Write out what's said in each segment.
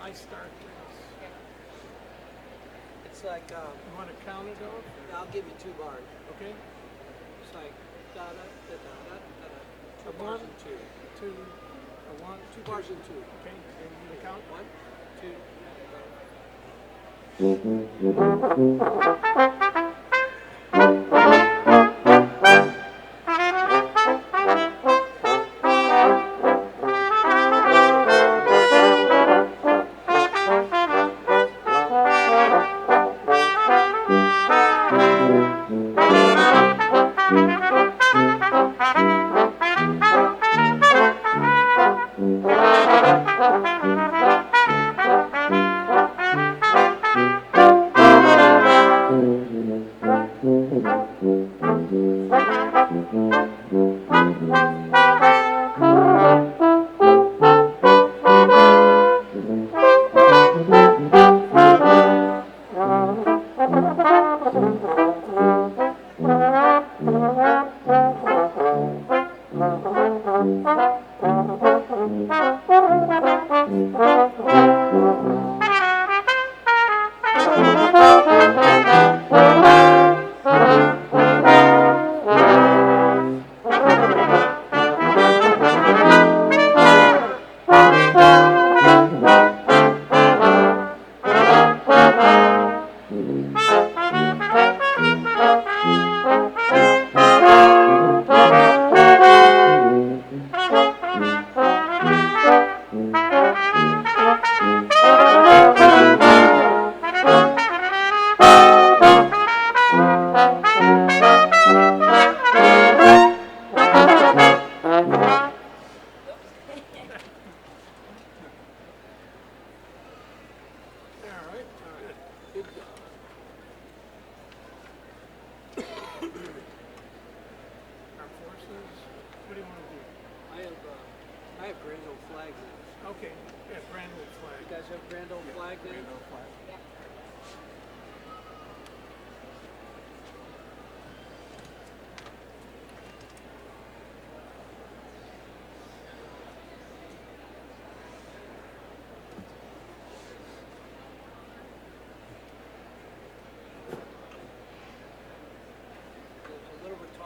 I start this. It's like, You want to count it off? I'll give you 2 bars. Okay. It's like da da da da da da da. 2 A bars one, and 2. Two, a one, 2 bars and 2. Okay. And you count? 1, 2.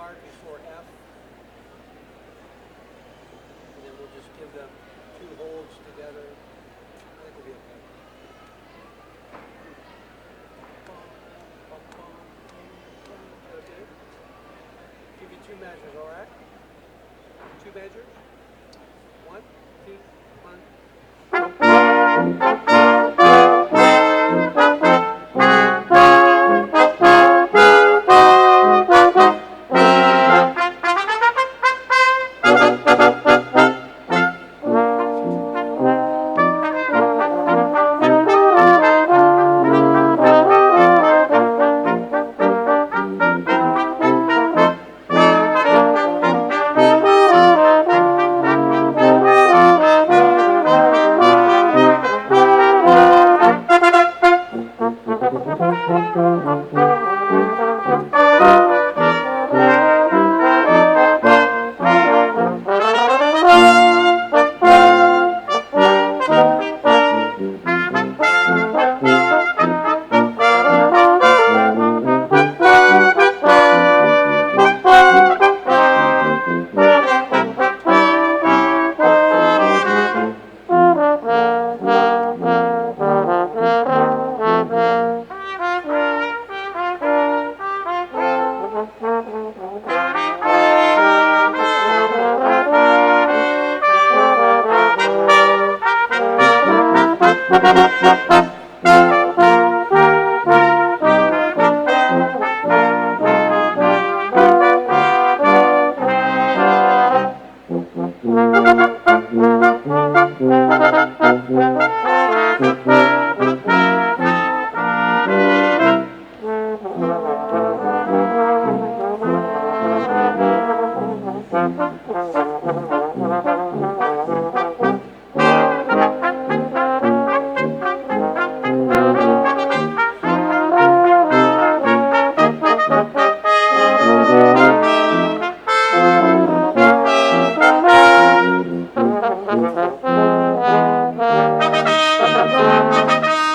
Before F, and then we'll just give them 2 holds together. I think we'll be okay. Okay. Give you 2 measures, all right? 2 measures. 1, 2, 1.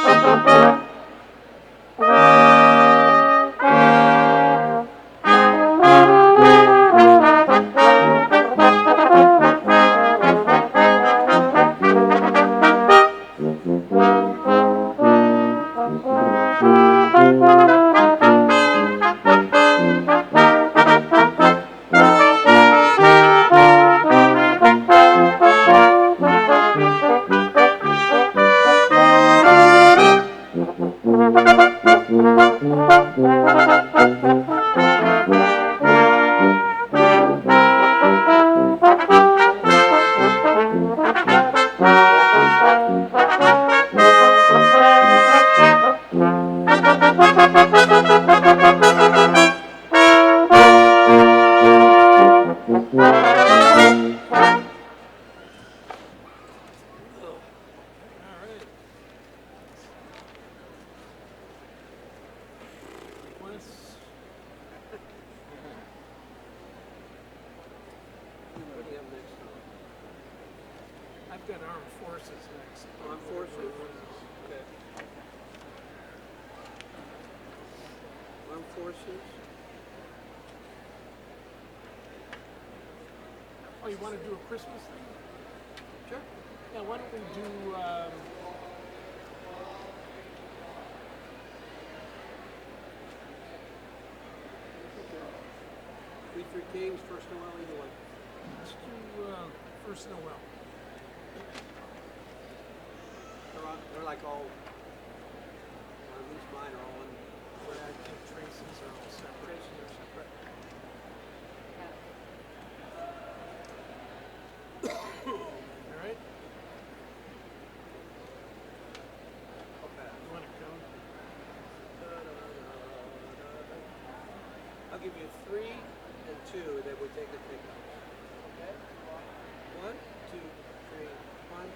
All right. Requests. What do you have next? I've got armed forces next. Armed forces? Okay. Armed forces? Oh, you want to do a Christmas thing? Sure. Yeah, why don't we do, We Three Kings, First Noel, either one. let's do First Noel. They're like all, or at least mine are all in. Where I think Tracy's are all separate. Tracy's are separate. All right? Okay. You want to count? I'll give you 3 and 2, and then we take the pickups. Okay? 1, 2, 3, 1.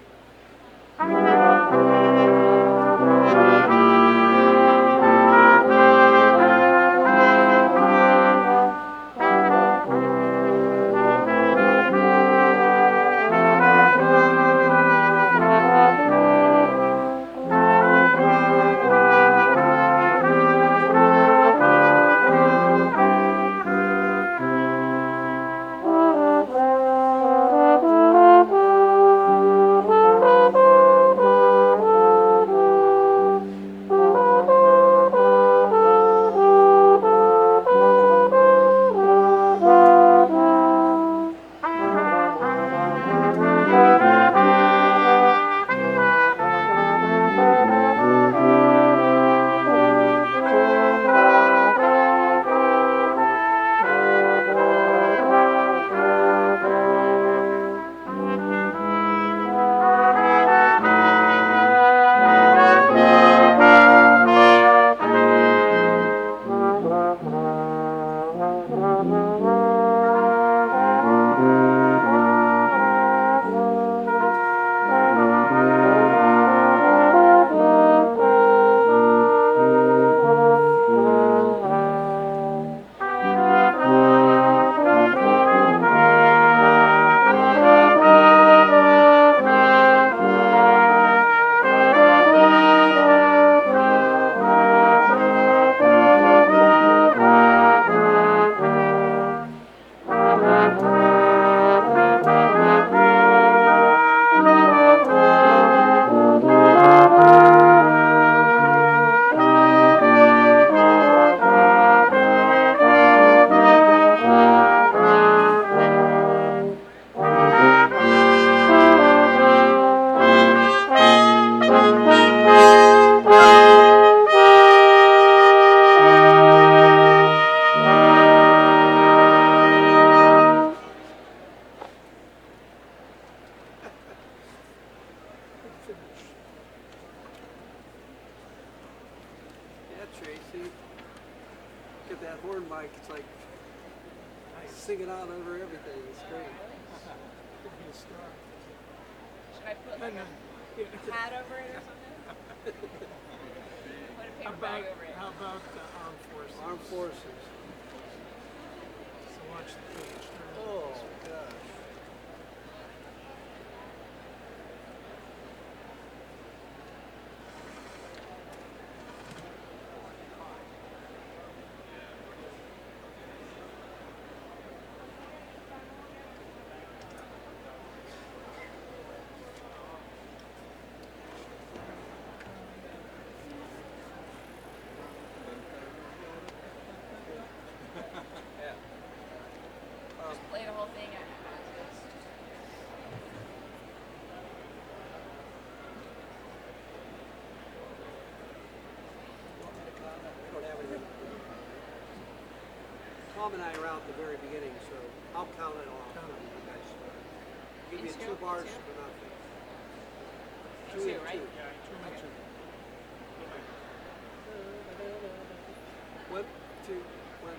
Tracy. Get that horn mic, it's like sing it out over everything. It's great. Could be a star. Should I put like a hat over it or something? Put a paper bag over it. How about the armed forces? Armed forces. So watch the page. Oh, gosh. Tom and I are out at the very beginning, so I'll count it off. Count it. You guys give me Each 2 go? bars Two? for nothing. Two, and right? 2. Okay. 1, 2, 1.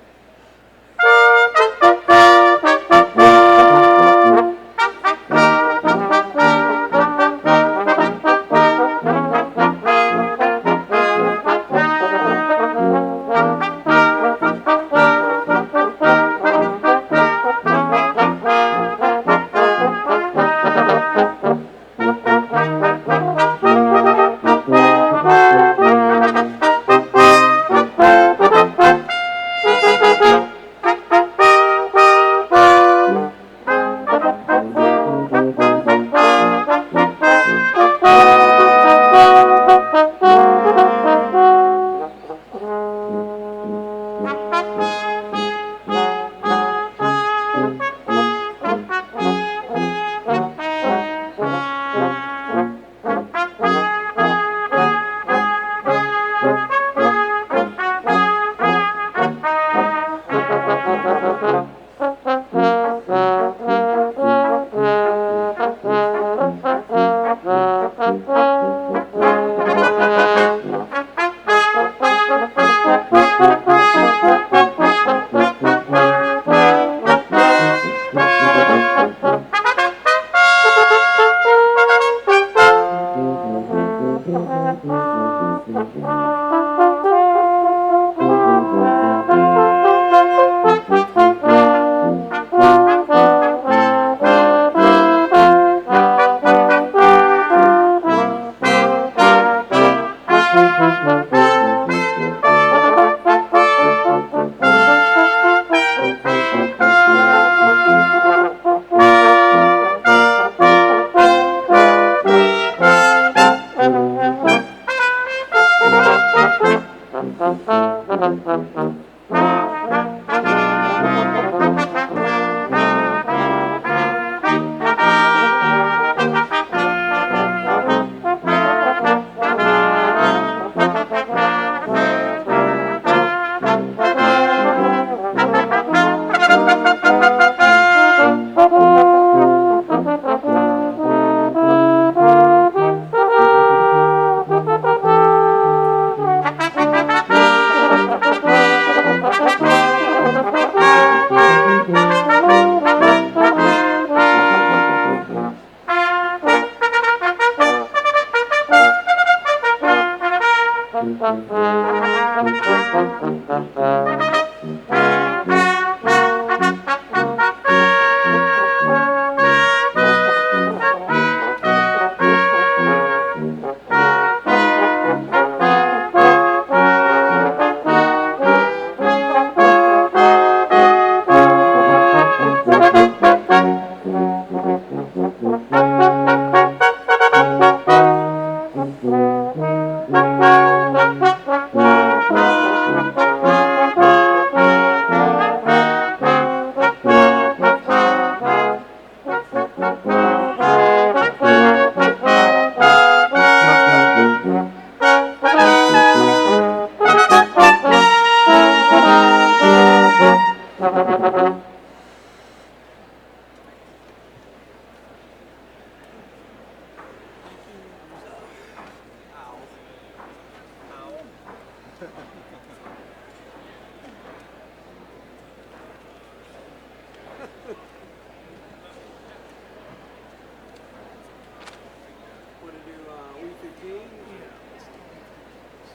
Want to do We Three Kings?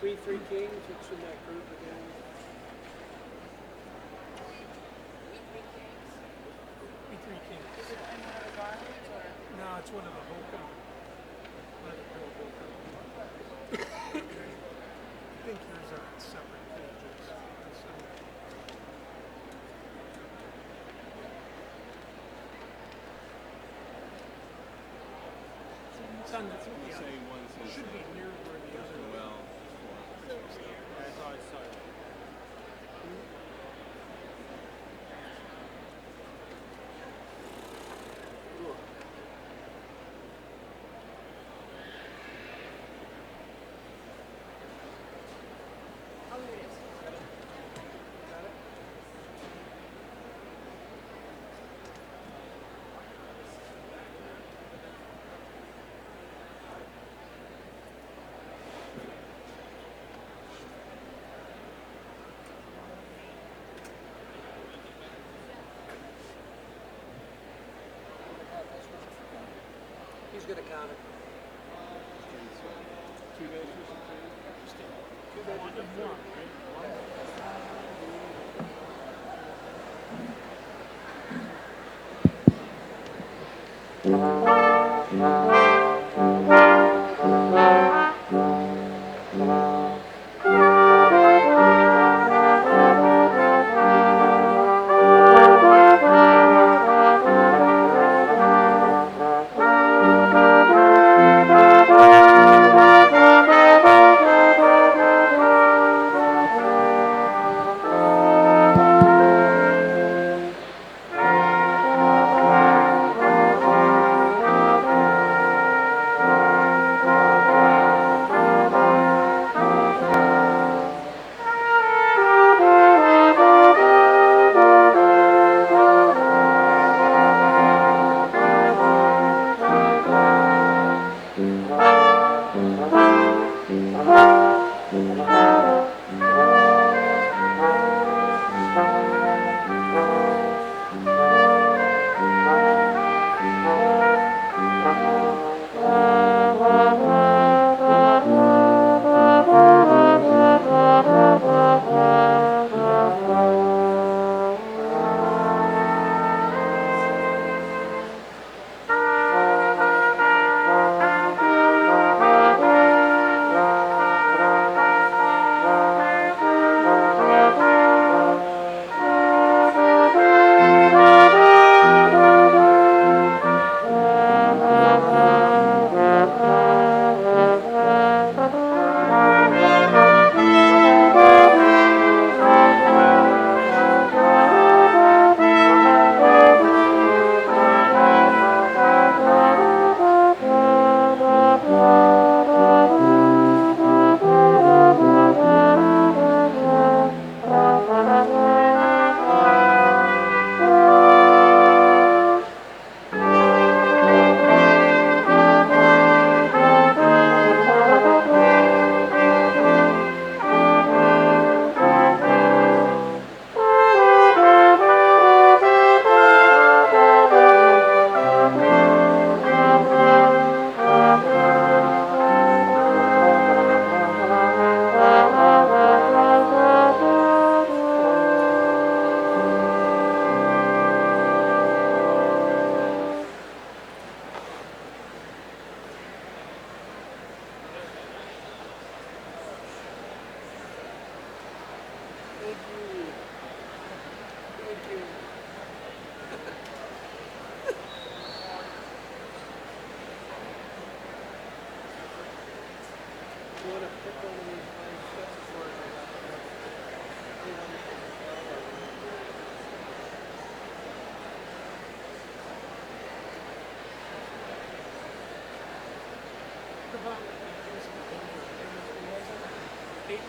We Three Kings, what's in that group again? We Three Kings. Is it in one of the garlands or? No, it's one of the Hoka. One of the real Hoka. I think yours are on separate pages. It's on the, yeah, it should be near where the other one. I thought I saw it. Oh, here it is.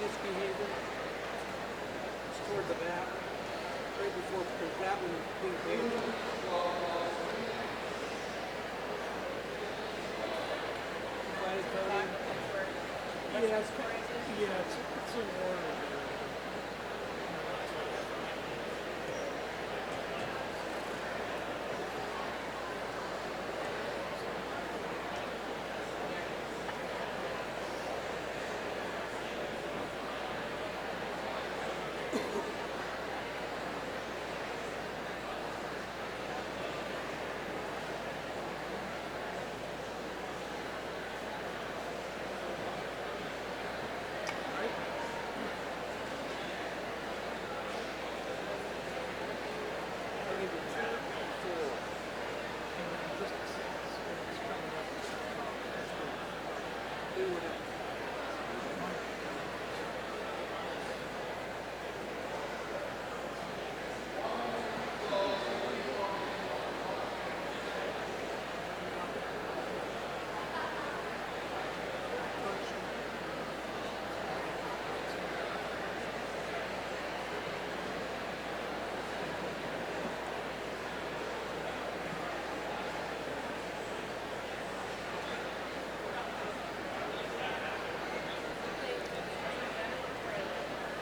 Misbehavior. It's toward the back, right before, because that one is being paid. Yeah, it's in order.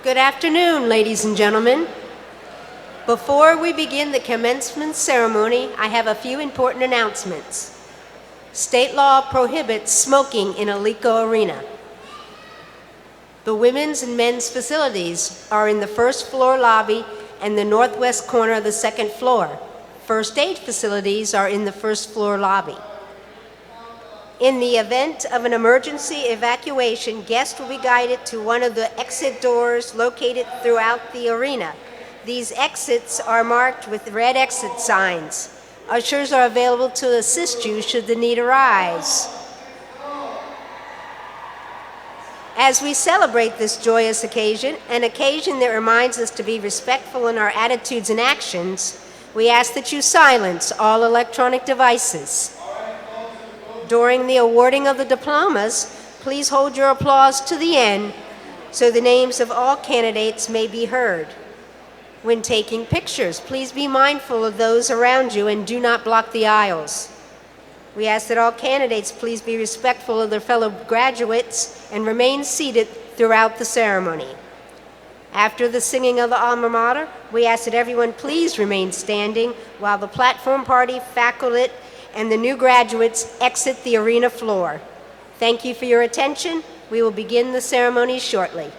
Good afternoon, ladies and gentlemen. Before we begin the commencement ceremony, I have a few important announcements. State law prohibits smoking in a LECO arena. The women's and men's facilities are in the first floor lobby and the northwest corner of the second floor. First aid facilities are in the first floor lobby. In the event of an emergency evacuation, guests will be guided to one of the exit doors located throughout the arena. These exits are marked with red exit signs. Ushers are available to assist you should the need arise. As we celebrate this joyous occasion, an occasion that reminds us to be respectful in our attitudes and actions, we ask that you silence all electronic devices. During the awarding of the diplomas, please hold your applause to the end so the names of all candidates may be heard. When taking pictures, please be mindful of those around you and do not block the aisles. We ask that all candidates please be respectful of their fellow graduates and remain seated throughout the ceremony. After the singing of the alma mater, we ask that everyone please remain standing while the platform party, faculty, and the new graduates exit the arena floor. Thank you for your attention. We will begin the ceremony shortly.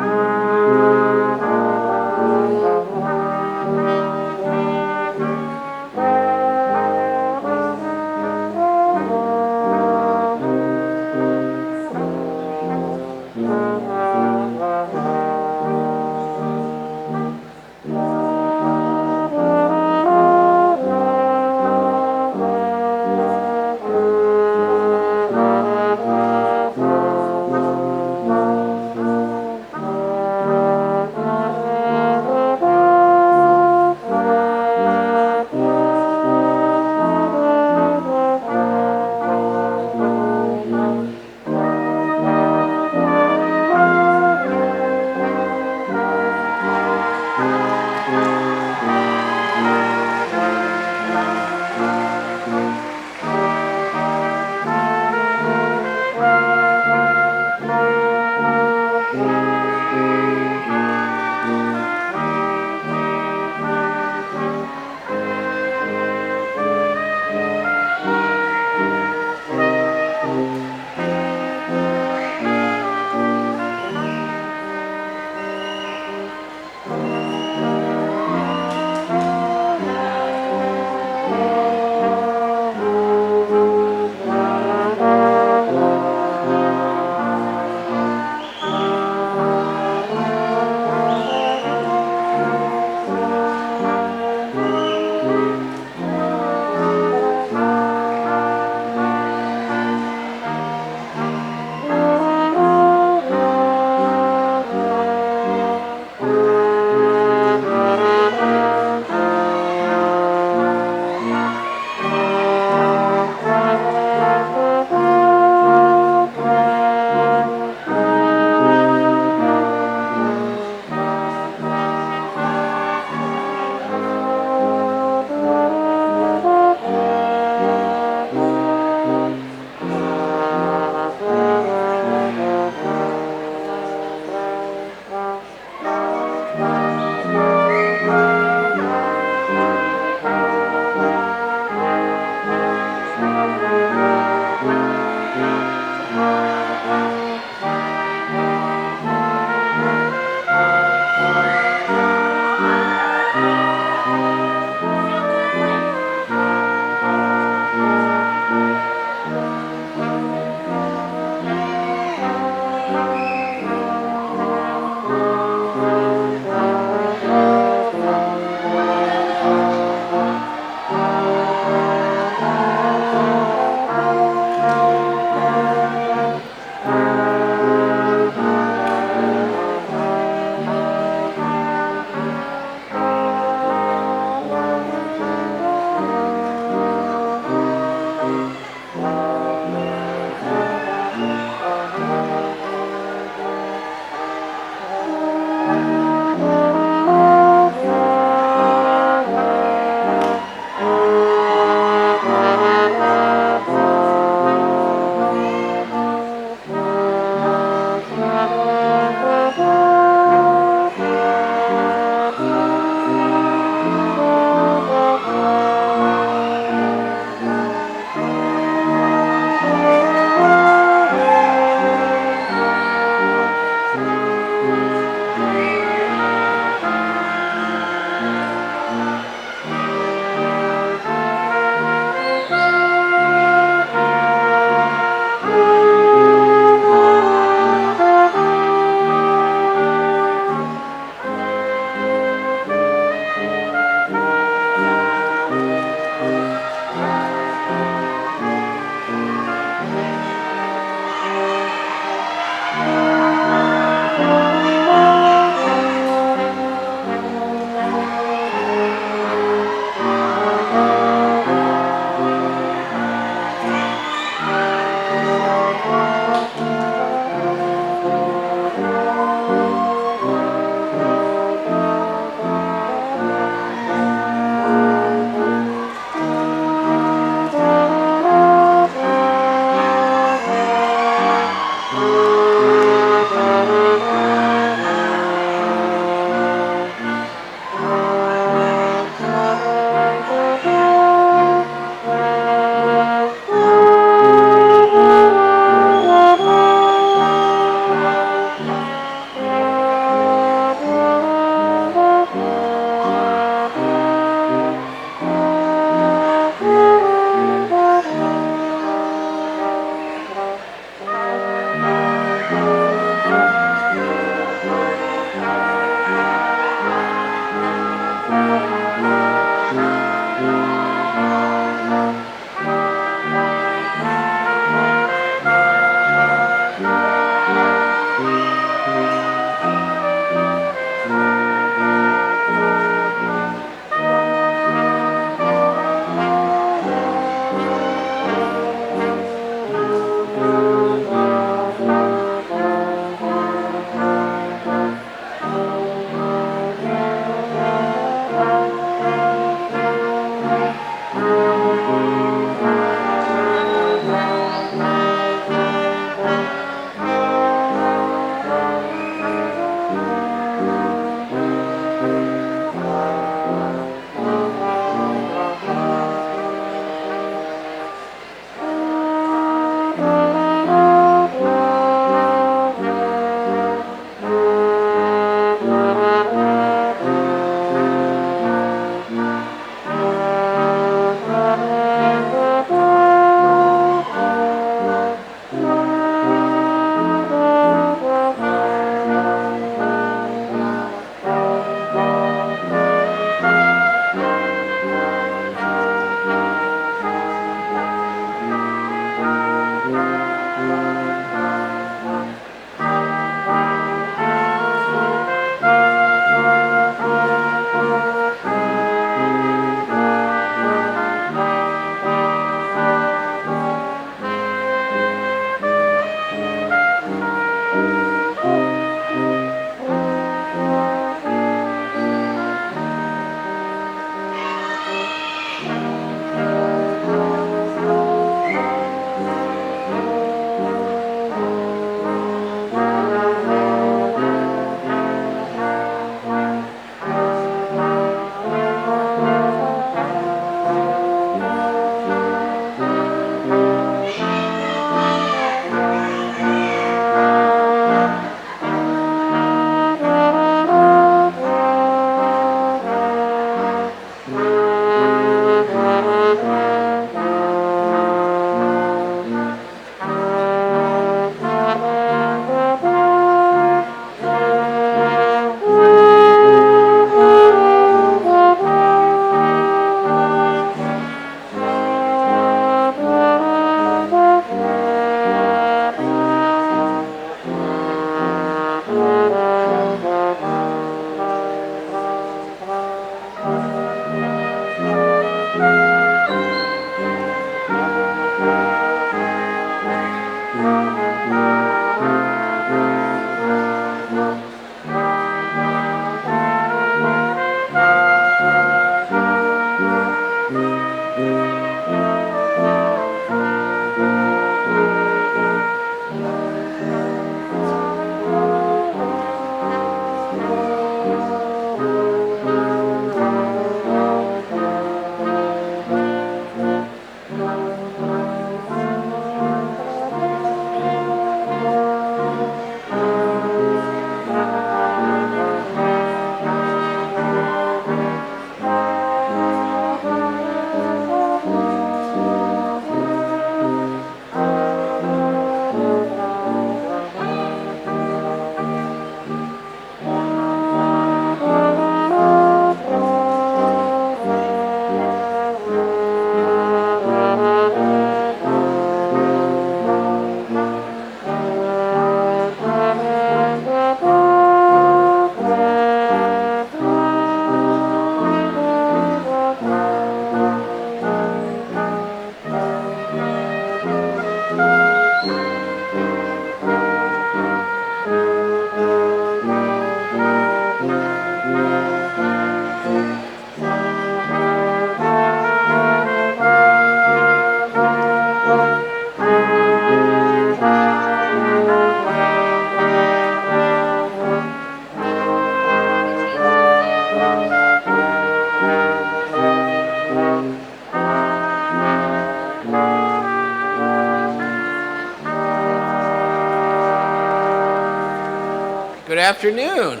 Good afternoon.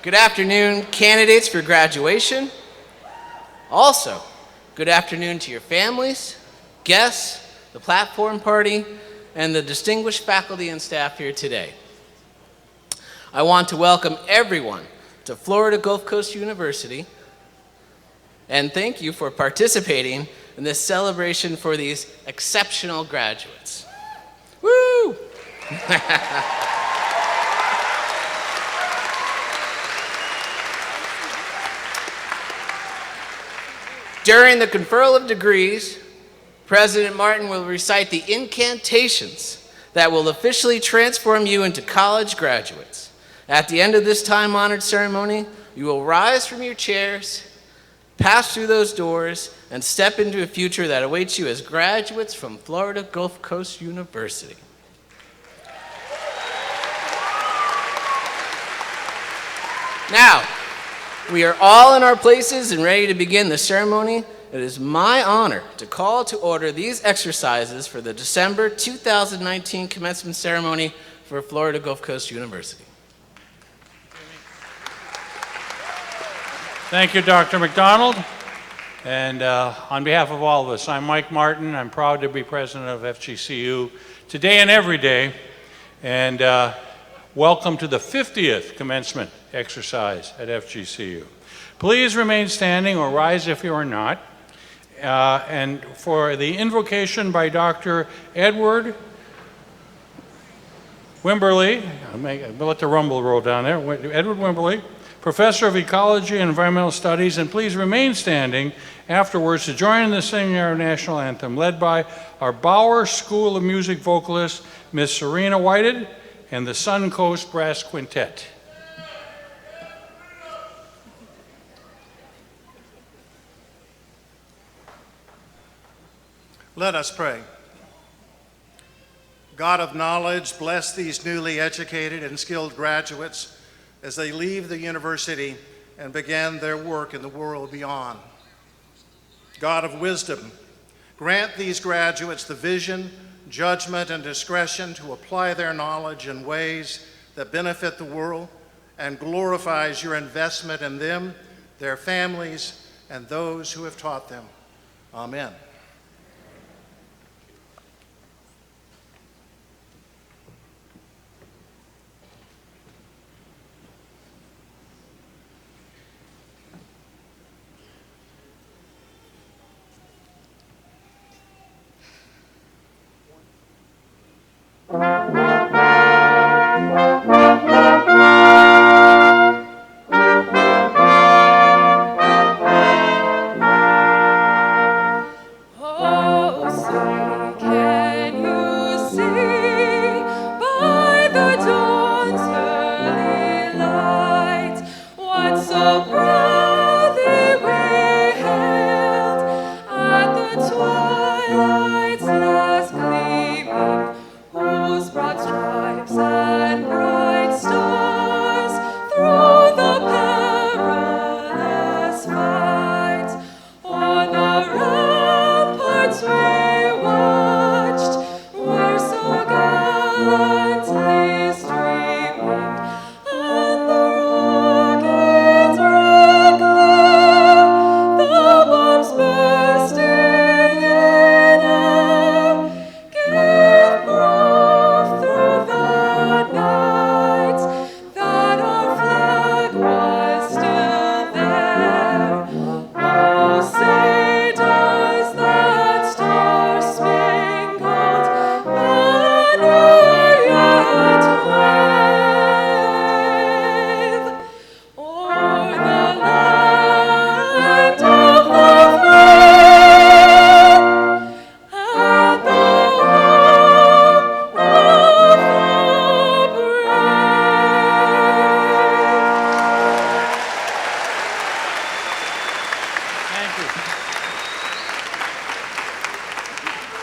Good afternoon, candidates for graduation. Also, good afternoon to your families, guests, the platform party, and the distinguished faculty and staff here today. I want to welcome everyone to Florida Gulf Coast University and thank you for participating in this celebration for these exceptional graduates. Woo! During the conferral of degrees, President Martin will recite the incantations that will officially transform you into college graduates. At the end of this time-honored ceremony, you will rise from your chairs, pass through those doors, and step into a future that awaits you as graduates from Florida Gulf Coast University. Now, we are all in our places and ready to begin the ceremony. It is my honor to call to order these exercises for the December 2019 commencement ceremony for Florida Gulf Coast University. Thank you, Dr. McDonald. And on behalf of all of us, I'm Mike Martin. I'm proud to be president of FGCU today and every day. And welcome to the 50th commencement exercise at FGCU. Please remain standing or rise if you are not. And for the invocation by Dr. Edward Wimberly, we'll let the rumble roll down there, Edward Wimberly, Professor of Ecology and Environmental Studies, and please remain standing afterwards to join in the singing our national anthem, led by our Bauer School of Music vocalist, Miss Serena Whited, and the Sun Coast Brass Quintet. Let us pray. God of knowledge, bless these newly educated and skilled graduates as they leave the university and begin their work in the world beyond. God of wisdom, grant these graduates the vision, judgment, and discretion to apply their knowledge in ways that benefit the world and glorifies your investment in them, their families, and those who have taught them. Amen.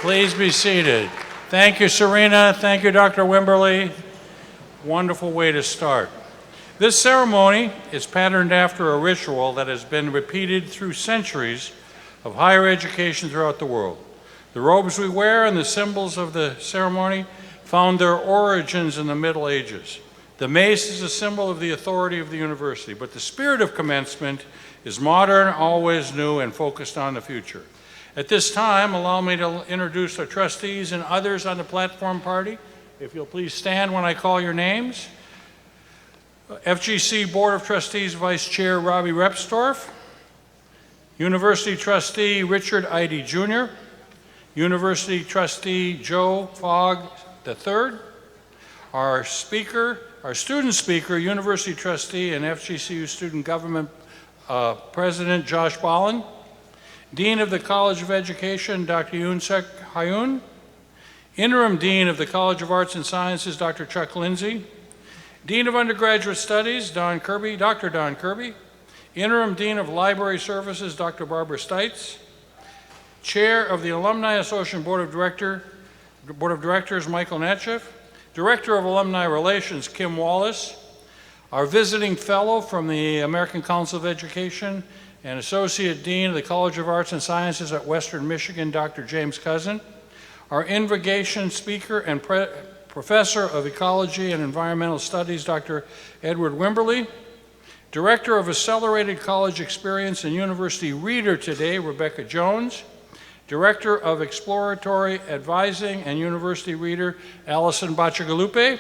Please be seated. Thank you, Serena. Thank you, Dr. Wimberly. Wonderful way to start. This ceremony is patterned after a ritual that has been repeated through centuries of higher education throughout the world. The robes we wear and the symbols of the ceremony found their origins in the Middle Ages. The mace is a symbol of the authority of the university, but the spirit of commencement is modern, always new, and focused on the future. At this time, allow me to introduce our trustees and others on the platform party. If you'll please stand when I call your names. FGC Board of Trustees Vice Chair Robbie Repstorff, University Trustee Richard Idy Jr., University Trustee Joe Fogg III, our student speaker, University Trustee and FGCU Student Government President Josh Bolin, Dean of the College of Education, Dr. Yoon-Suk Hyun, Interim Dean of the College of Arts and Sciences, Dr. Chuck Lindsay, Dean of Undergraduate Studies, Dr. Don Kirby, Interim Dean of Library Services, Dr. Barbara Stites, Chair of the Alumni Association Board of Directors, Michael Netchev, Director of Alumni Relations, Kim Wallace, our visiting fellow from the American Council of Education and Associate Dean of the College of Arts and Sciences at Western Michigan, Dr. James Cousin, our Invocation speaker and Professor of Ecology and Environmental Studies, Dr. Edward Wimberly, Director of Accelerated College Experience and University Reader today, Rebecca Jones, Director of Exploratory Advising and University Reader, Allison Bachagalupe,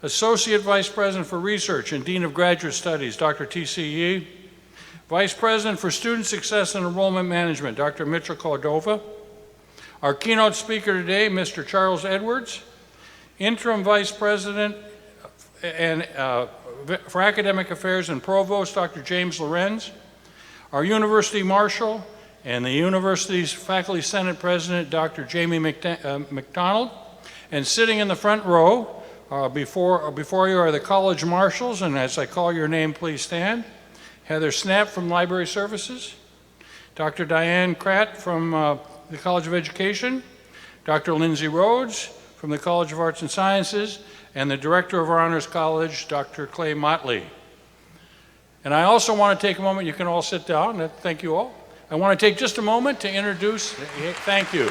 Associate Vice President for Research and Dean of Graduate Studies, Dr. T.C. Yee, Vice President for Student Success and Enrollment Management, Dr. Mitchell Cordova, our keynote speaker today, Mr. Charles Edwards, Interim Vice President and for Academic Affairs and Provost, Dr. James Lorenz, our University Marshal and the university's Faculty Senate President, Dr. Jamie McDonald, and sitting in the front row before you are the College Marshals, and as I call your name, please stand. Heather Snap from Library Services, Dr. Diane Kratt from the College of Education, Dr. Lindsay Rhodes from the College of Arts and Sciences, and the Director of our Honors College, Dr. Clay Motley. And I also want to take a moment, you can all sit down, thank you all. I want to take just a moment to introduce, thank you.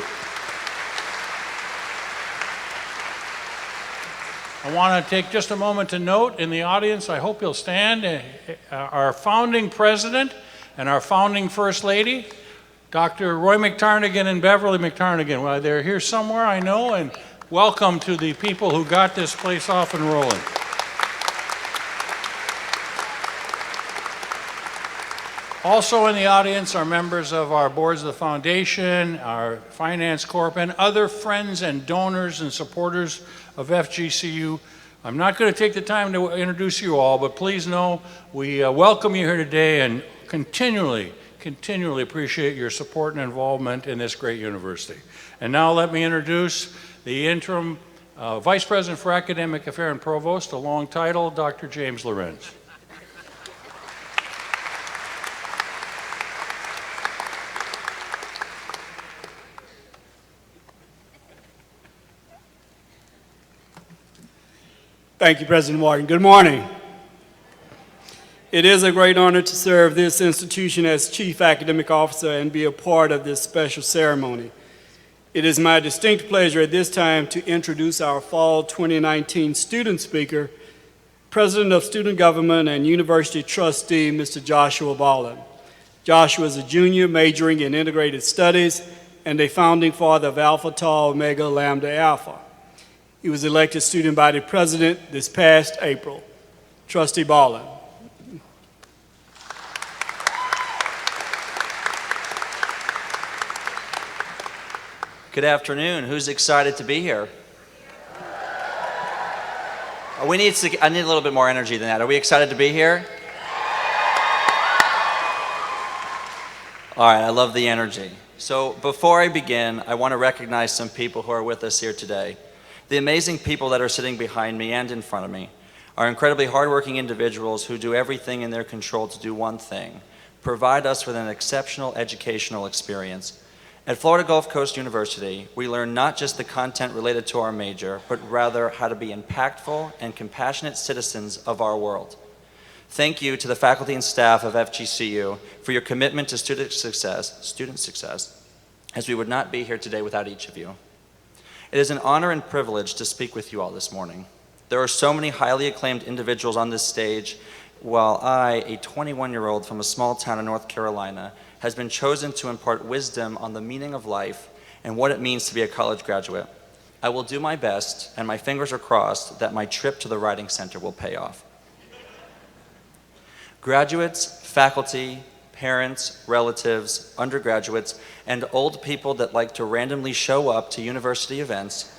I want to take just a moment to note in the audience, I hope you'll stand, our founding president and our founding first lady, Dr. Roy McTarnigan and Beverly McTarnigan. Well, they're here somewhere, I know, and welcome to the people who got this place off and rolling. Also in the audience are members of our boards of the foundation, our finance corp, and other friends and donors and supporters of FGCU. I'm not going to take the time to introduce you all, but please know we welcome you here today and continually appreciate your support and involvement in this great university. And now let me introduce the interim Vice President for Academic Affairs and Provost, a long title, Dr. James Lorenz. Thank you, President Martin. Good morning. It is a great honor to serve this institution as Chief Academic Officer and be a part of this special ceremony. It is my distinct pleasure at this time to introduce our Fall 2019 student speaker, President of Student Government and University Trustee, Mr. Joshua Bolin. Joshua is a junior majoring in Integrated Studies and a founding father of Alpha Tau Omega Lambda Alpha. He was elected student body president this past April. Trustee Bolin. Good afternoon. Who's excited to be here? I need a little bit more energy than that. Are we excited to be here? All right, I love the energy. So before I begin, I want to recognize some people who are with us here today. The amazing people that are sitting behind me and in front of me are incredibly hardworking individuals who do everything in their control to do one thing: provide us with an exceptional educational experience. At Florida Gulf Coast University, we learn not just the content related to our major, but rather how to be impactful and compassionate citizens of our world. Thank you to the faculty and staff of FGCU for your commitment to student success, as we would not be here today without each of you. It is an honor and privilege to speak with you all this morning. There are so many highly acclaimed individuals on this stage, while I, a 21-year-old from a small town in North Carolina, has been chosen to impart wisdom on the meaning of life and what it means to be a college graduate. I will do my best, and my fingers are crossed that my trip to the Writing Center will pay off. Graduates, faculty, parents, relatives, undergraduates, and old people that like to randomly show up to university events,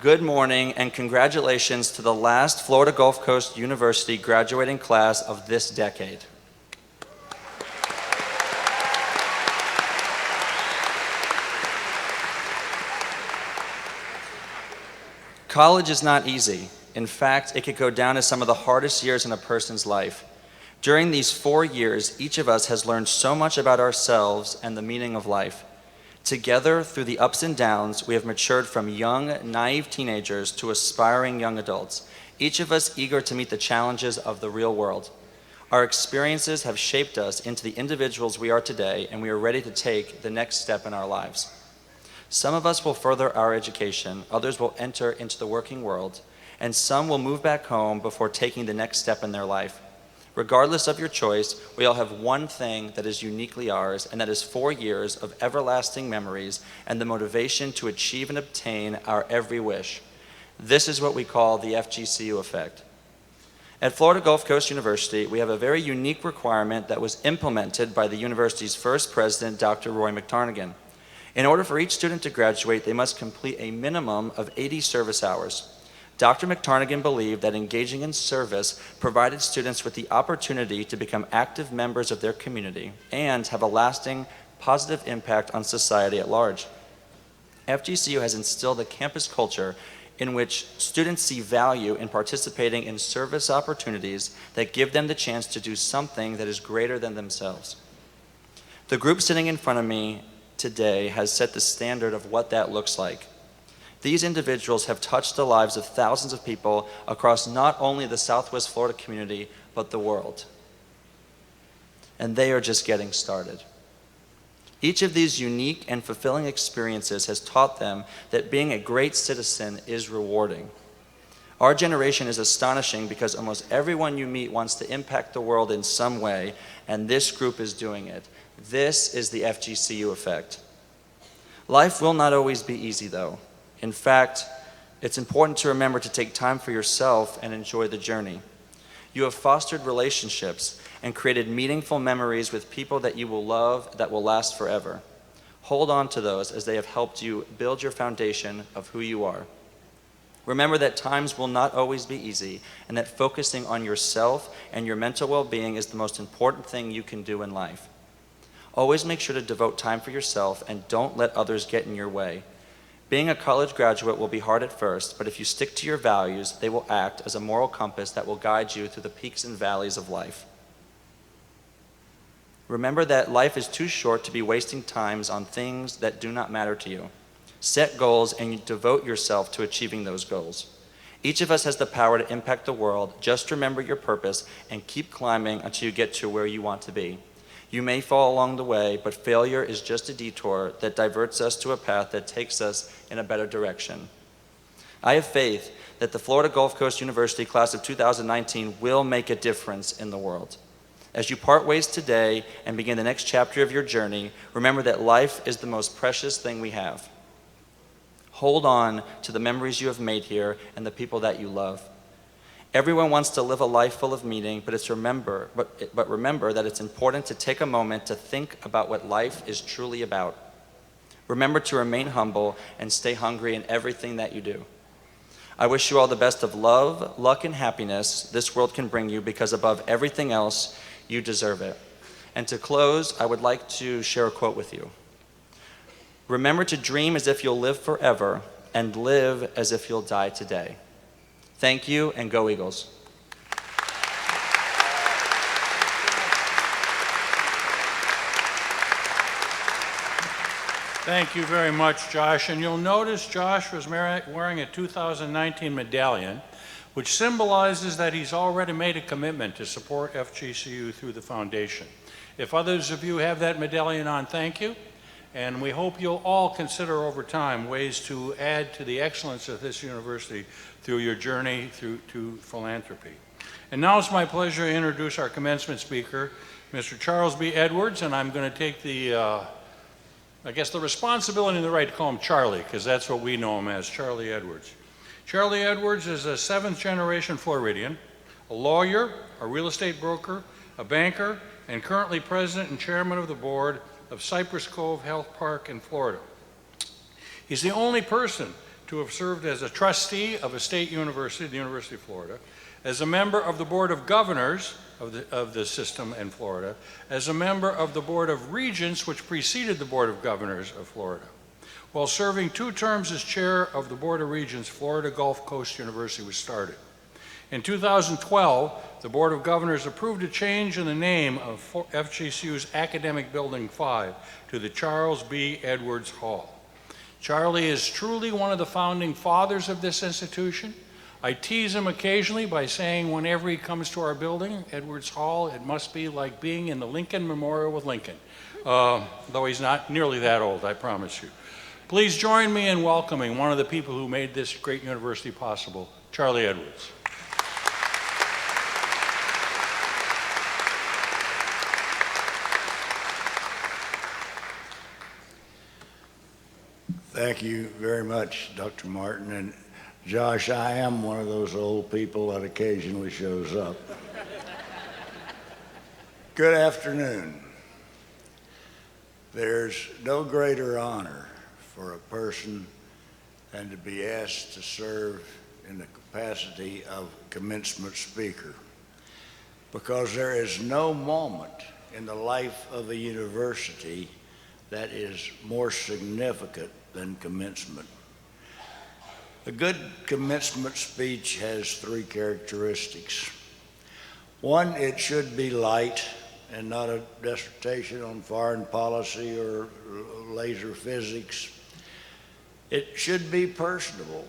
good morning and congratulations to the last Florida Gulf Coast University graduating class of this decade. College is not easy. In fact, it could go down as some of the hardest years in a person's life. During these 4 years, each of us has learned so much about ourselves and the meaning of life. Together, through the ups and downs, we have matured from young, naive teenagers to aspiring young adults, each of us eager to meet the challenges of the real world. Our experiences have shaped us into the individuals we are today, and we are ready to take the next step in our lives. Some of us will further our education, others will enter into the working world, and some will move back home before taking the next step in their life. Regardless of your choice, we all have one thing that is uniquely ours, and that is 4 years of everlasting memories and the motivation to achieve and obtain our every wish. This is what we call the FGCU effect. At Florida Gulf Coast University, we have a very unique requirement that was implemented by the university's first president, Dr. Roy McTarnigan. In order for each student to graduate, they must complete a minimum of 80 service hours. Dr. McTarnigan believed that engaging in service provided students with the opportunity to become active members of their community and have a lasting, positive impact on society at large. FGCU has instilled a campus culture in which students see value in participating in service opportunities that give them the chance to do something that is greater than themselves. The group sitting in front of me today has set the standard of what that looks like. These individuals have touched the lives of thousands of people across not only the Southwest Florida community, but the world. And they are just getting started. Each of these unique and fulfilling experiences has taught them that being a great citizen is rewarding. Our generation is astonishing because almost everyone you meet wants to impact the world in some way, and this group is doing it. This is the FGCU effect. Life will not always be easy, though. In fact, it's important to remember to take time for yourself and enjoy the journey. You have fostered relationships and created meaningful memories with people that you will love that will last forever. Hold on to those as they have helped you build your foundation of who you are. Remember that times will not always be easy, and that focusing on yourself and your mental well-being is the most important thing you can do in life. Always make sure to devote time for yourself and don't let others get in your way. Being a college graduate will be hard at first, but if you stick to your values, they will act as a moral compass that will guide you through the peaks and valleys of life. Remember that life is too short to be wasting times on things that do not matter to you. Set goals and you devote yourself to achieving those goals. Each of us has the power to impact the world. Just remember your purpose and keep climbing until you get to where you want to be. You may fall along the way, but failure is just a detour that diverts us to a path that takes us in a better direction. I have faith that the Florida Gulf Coast University class of 2019 will make a difference in the world. As you part ways today and begin the next chapter of your journey, remember that life is the most precious thing we have. Hold on to the memories you have made here and the people that you love. Everyone wants to live a life full of meaning, but remember that it's important to take a moment to think about what life is truly about. Remember to remain humble and stay hungry in everything that you do. I wish you all the best of love, luck, and happiness this world can bring you, because above everything else, you deserve it. And to close, I would like to share a quote with you. Remember to dream as if you'll live forever and live as if you'll die today. Thank you, and go Eagles. Thank you very much, Josh. And you'll notice Josh was wearing a 2019 medallion, which symbolizes that he's already made a commitment to support FGCU through the foundation. If others of you have that medallion on, thank you. And we hope you'll all consider over time ways to add to the excellence of this university through your journey to philanthropy. And now it's my pleasure to introduce our commencement speaker, Mr. Charles B. Edwards, and I'm going to take the responsibility and the right to call him Charlie, because that's what we know him as, Charlie Edwards. Charlie Edwards is a 7th generation Floridian, a lawyer, a real estate broker, a banker, and currently president and chairman of the board of Cypress Cove Health Park in Florida. He's the only person to have served as a trustee of a state university, the University of Florida, as a member of the Board of Governors of the system in Florida, as a member of the Board of Regents, which preceded the Board of Governors of Florida. While serving 2 terms as chair of the Board of Regents, Florida Gulf Coast University was started. In 2012, the Board of Governors approved a change in the name of FGCU's Academic Building 5 to the Charles B. Edwards Hall. Charlie is truly one of the founding fathers of this institution. I tease him occasionally by saying whenever he comes to our building, Edwards Hall, it must be like being in the Lincoln Memorial with Lincoln, though he's not nearly that old, I promise you. Please join me in welcoming one of the people who made this great university possible, Charlie Edwards. Thank you very much, Dr. Martin. And Josh, I am one of those old people that occasionally shows up. Good afternoon. There's no greater honor for a person than to be asked to serve in the capacity of commencement speaker, because there is no moment in the life of a university that is more significant than commencement. A good commencement speech has 3 characteristics. 1, it should be light and not a dissertation on foreign policy or laser physics. It should be personable,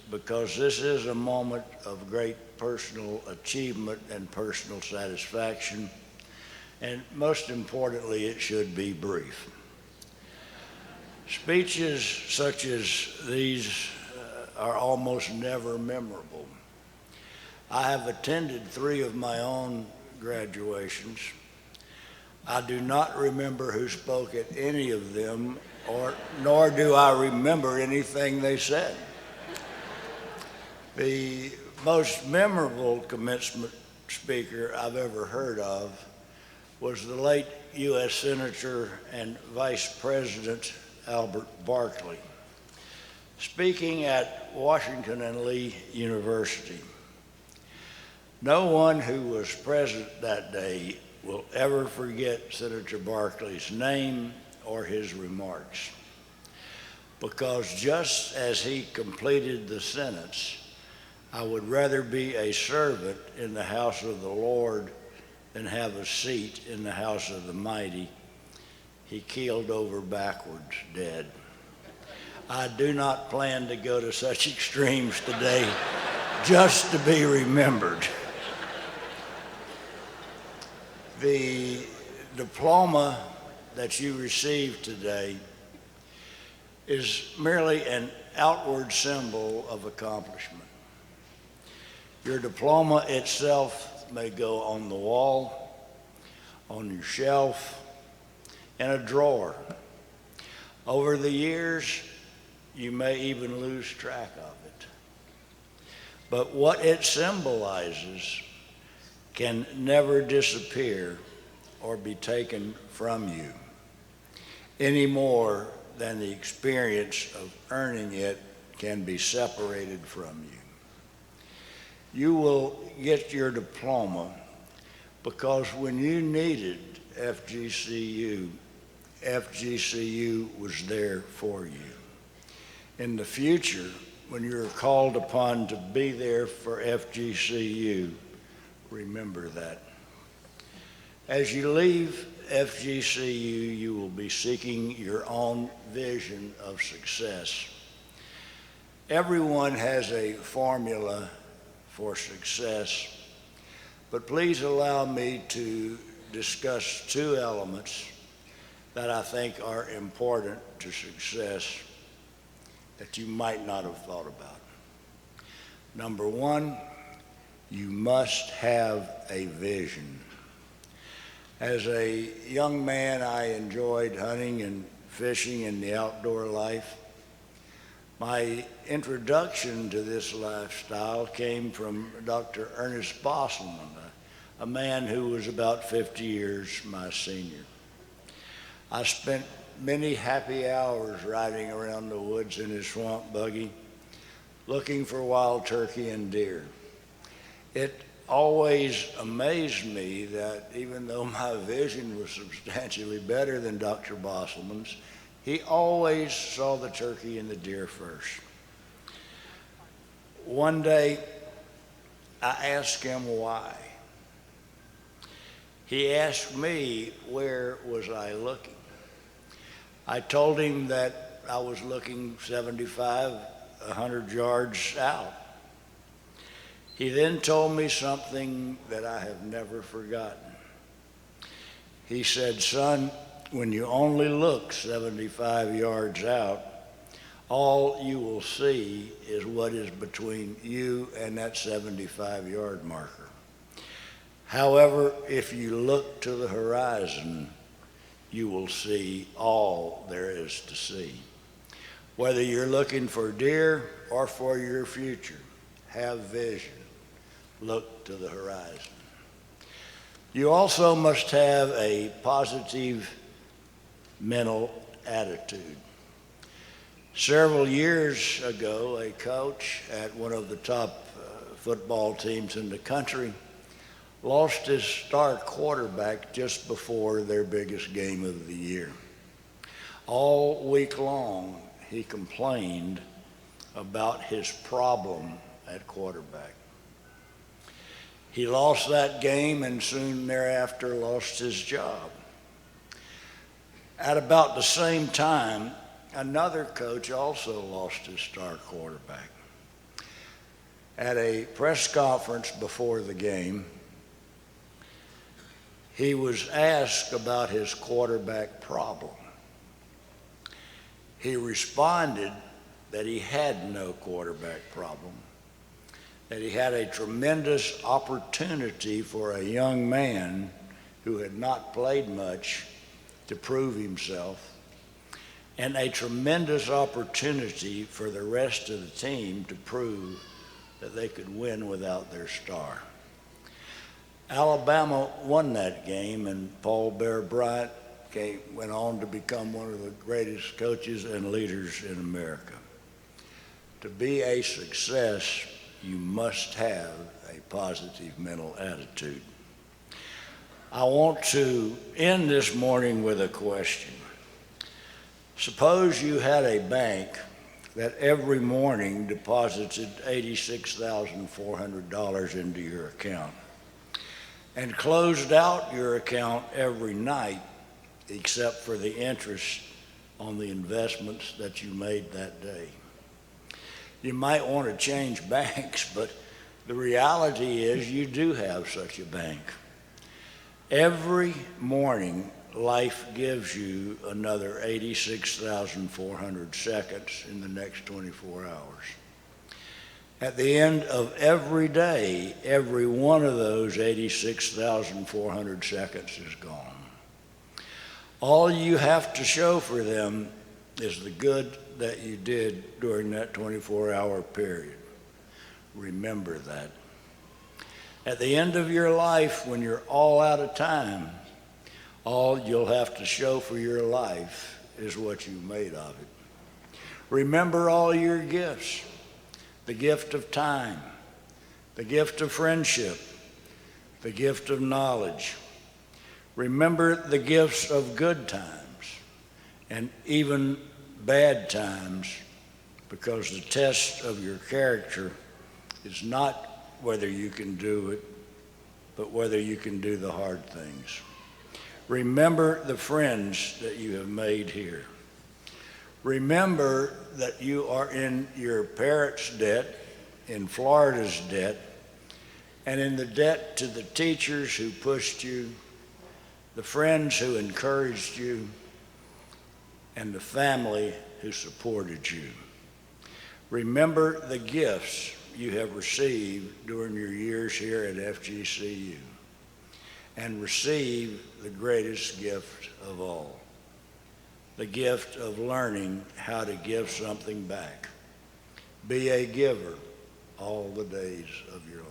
because this is a moment of great personal achievement and personal satisfaction. And most importantly, it should be brief. Speeches such as these are almost never memorable. I have attended 3 of my own graduations. I do not remember who spoke at any of them, nor do I remember anything they said. The most memorable commencement speaker I've ever heard of was the late U.S. Senator and Vice President Albert Barkley, speaking at Washington and Lee University. No one who was present that day will ever forget Senator Barkley's name or his remarks, because just as he completed the sentence, I would rather be a servant in the house of the Lord than have a seat in the house of the mighty, he keeled over backwards, dead. I do not plan to go to such extremes today just to be remembered. The diploma that you received today is merely an outward symbol of accomplishment. Your diploma itself may go on the wall, on your shelf, in a drawer. Over the years, you may even lose track of it. But what it symbolizes can never disappear or be taken from you, any more than the experience of earning it can be separated from you. You will get your diploma because when you needed FGCU, FGCU was there for you. In the future, when you're called upon to be there for FGCU, remember that. As you leave FGCU, you will be seeking your own vision of success. Everyone has a formula for success, but please allow me to discuss 2 elements that I think are important to success that you might not have thought about. Number 1, you must have a vision. As a young man, I enjoyed hunting and fishing in the outdoor life. My introduction to this lifestyle came from Dr. Ernest Bosselman, a man who was about 50 years my senior. I spent many happy hours riding around the woods in his swamp buggy, looking for wild turkey and deer. It always amazed me that even though my vision was substantially better than Dr. Bosselman's, he always saw the turkey and the deer first. One day, I asked him why. He asked me, where was I looking? I told him that I was looking 75, 100 yards out. He then told me something that I have never forgotten. He said, son, when you only look 75 yards out, all you will see is what is between you and that 75-yard marker. However, if you look to the horizon, you will see all there is to see. Whether you're looking for deer or for your future, have vision. Look to the horizon. You also must have a positive mental attitude. Several years ago, a coach at one of the top football teams in the country lost his star quarterback just before their biggest game of the year. All week long, he complained about his problem at quarterback. He lost that game and soon thereafter lost his job. At about the same time, another coach also lost his star quarterback. At a press conference before the game, he was asked about his quarterback problem. He responded that he had no quarterback problem, that he had a tremendous opportunity for a young man who had not played much to prove himself, and a tremendous opportunity for the rest of the team to prove that they could win without their star. Alabama won that game, and Paul Bear Bryant went on to become one of the greatest coaches and leaders in America. To be a success, you must have a positive mental attitude. I want to end this morning with a question. Suppose you had a bank that every morning deposited $86,400 into your account and closed out your account every night except for the interest on the investments that you made that day. You might want to change banks, but the reality is you do have such a bank. Every morning, life gives you another 86,400 seconds in the next 24 hours. At the end of every day, every one of those 86,400 seconds is gone. All you have to show for them is the good that you did during that 24-hour period. Remember that. At the end of your life, when you're all out of time, all you'll have to show for your life is what you made of it. Remember all your gifts: the gift of time, the gift of friendship, the gift of knowledge. Remember the gifts of good times and even bad times, because the test of your character is not whether you can do it, but whether you can do the hard things. Remember the friends that you have made here. Remember that you are in your parents' debt, in Florida's debt, and in the debt to the teachers who pushed you, the friends who encouraged you, and the family who supported you. Remember the gifts you have received during your years here at FGCU, and receive the greatest gift of all, the gift of learning how to give something back. Be a giver all the days of your life.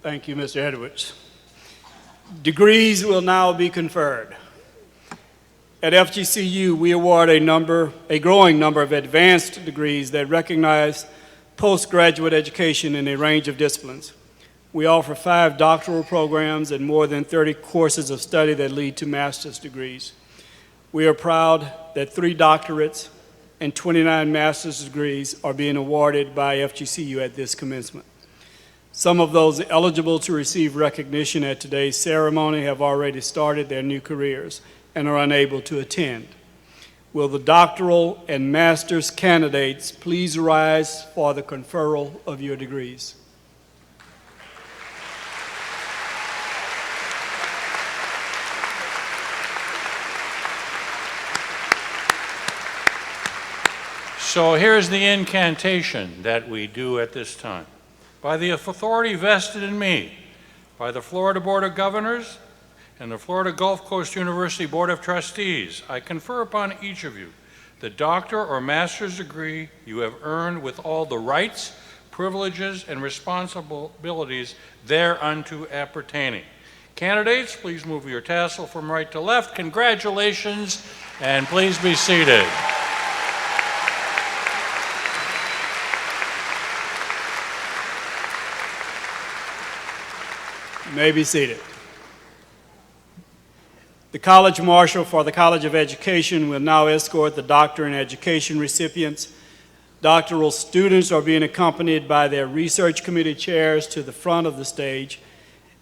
Thank you, Mr. Edwards. Degrees will now be conferred. At FGCU, we award a growing number of advanced degrees that recognize postgraduate education in a range of disciplines. We offer 5 doctoral programs and more than 30 courses of study that lead to master's degrees. We are proud that 3 doctorates and 29 master's degrees are being awarded by FGCU at this commencement. Some of those eligible to receive recognition at today's ceremony have already started their new careers and are unable to attend. Will the doctoral and master's candidates please rise for the conferral of your degrees? So here's the incantation that we do at this time. By the authority vested in me, by the Florida Board of Governors and the Florida Gulf Coast University Board of Trustees, I confer upon each of you the doctor or master's degree you have earned with all the rights, privileges, and responsibilities thereunto appertaining. Candidates, please move your tassel from right to left. Congratulations, and please be seated. You may be seated. The College Marshal for the College of Education will now escort the Doctor in Education recipients. Doctoral students are being accompanied by their research committee chairs to the front of the stage.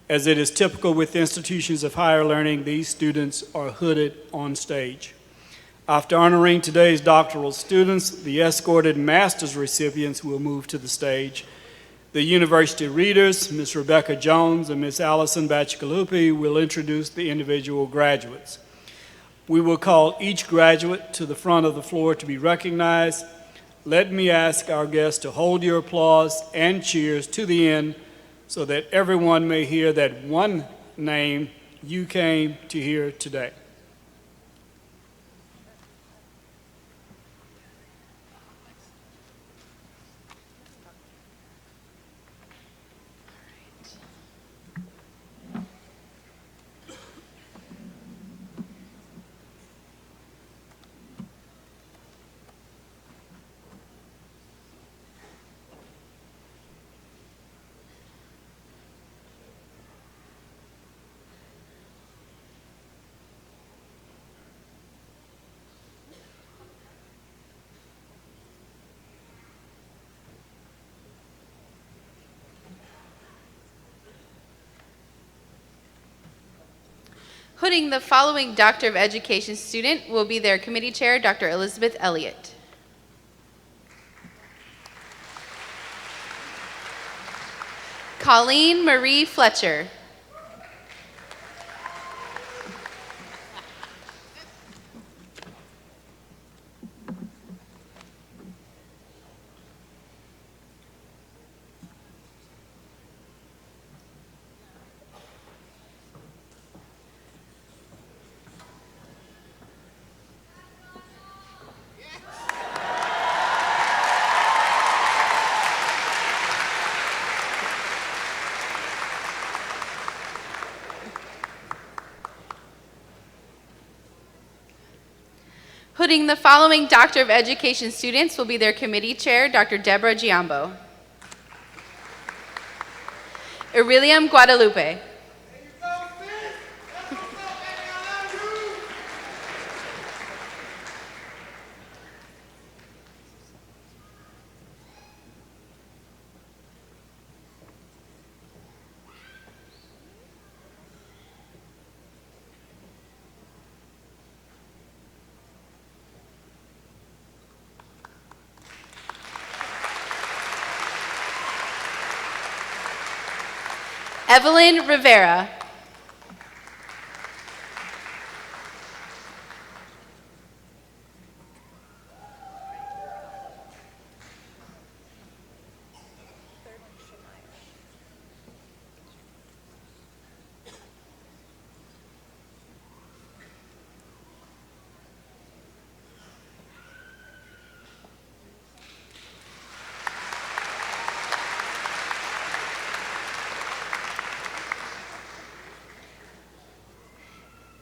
As it is typical with institutions of higher learning, these students are hooded on stage. After honoring today's doctoral students, the escorted master's recipients will move to the stage. The university readers, Ms. Rebecca Jones and Ms. Allison Bacigalupi, will introduce the individual graduates. We will call each graduate to the front of the floor to be recognized. Let me ask our guests to hold your applause and cheers to the end so that everyone may hear that one name you came to hear today. Hooding the following Doctor of Education student will be their committee chair, Dr. Elizabeth Elliott. Colleen Marie Fletcher. Hooding the following Doctor of Education students will be their committee chair, Dr. Deborah Giambo. Aurelium Guadalupe. Evelyn Rivera.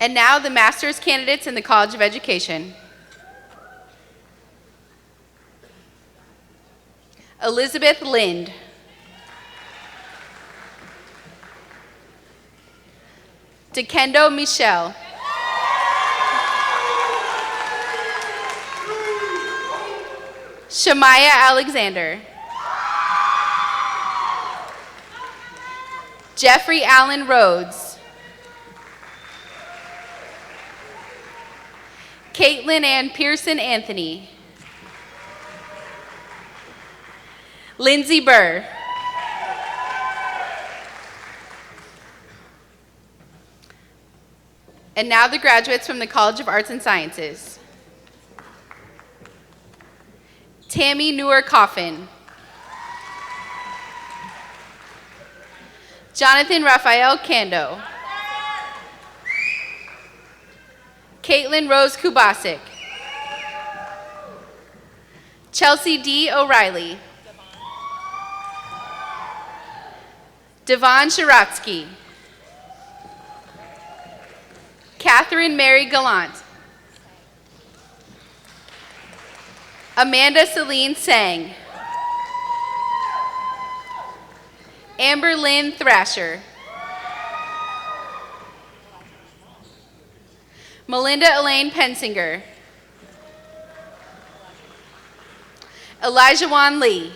And now the master's candidates in the College of Education. Elizabeth Lind. Dekendo Michelle. Shamaya Alexander. Jeffrey Allen Rhodes. Caitlin Ann Pearson Anthony. Lindsay Burr. And now the graduates from the College of Arts and Sciences. Tammy Newer Coffin. Jonathan Raphael Kando. Caitlin Rose Kubasik. Chelsea D. O'Reilly. Devon Sharatsky. Catherine Mary Gallant. Amanda Celine Sang. Amber Lynn Thrasher. Melinda Elaine Pensinger. Elijah Wan Lee.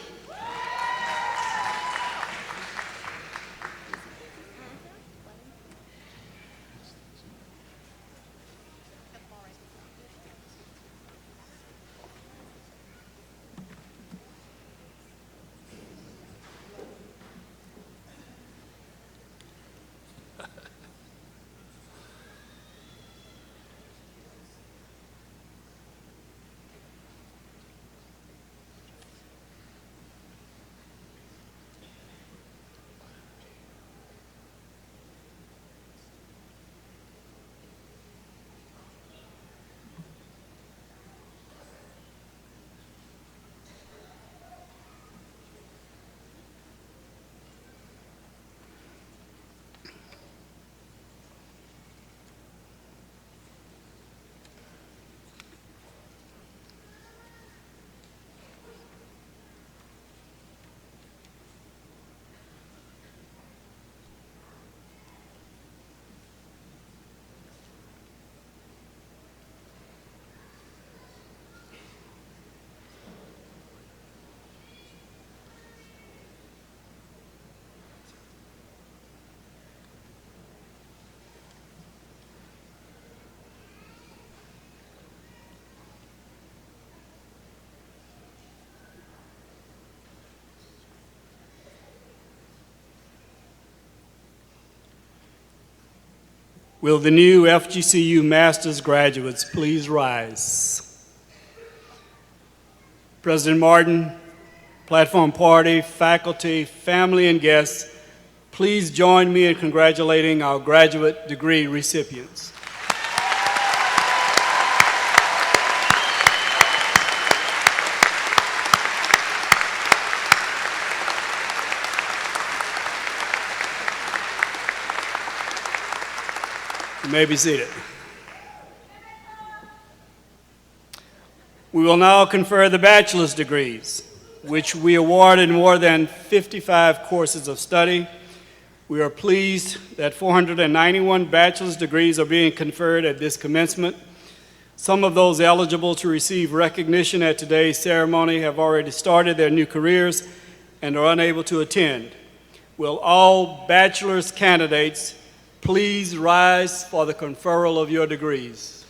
Will the new FGCU Master's graduates please rise? President Martin, platform party, faculty, family, and guests, please join me in congratulating our graduate degree recipients. You may be seated. We will now confer the bachelor's degrees, which we award in more than 55 courses of study. We are pleased that 491 bachelor's degrees are being conferred at this commencement. Some of those eligible to receive recognition at today's ceremony have already started their new careers and are unable to attend. Will all bachelor's candidates please rise for the conferral of your degrees.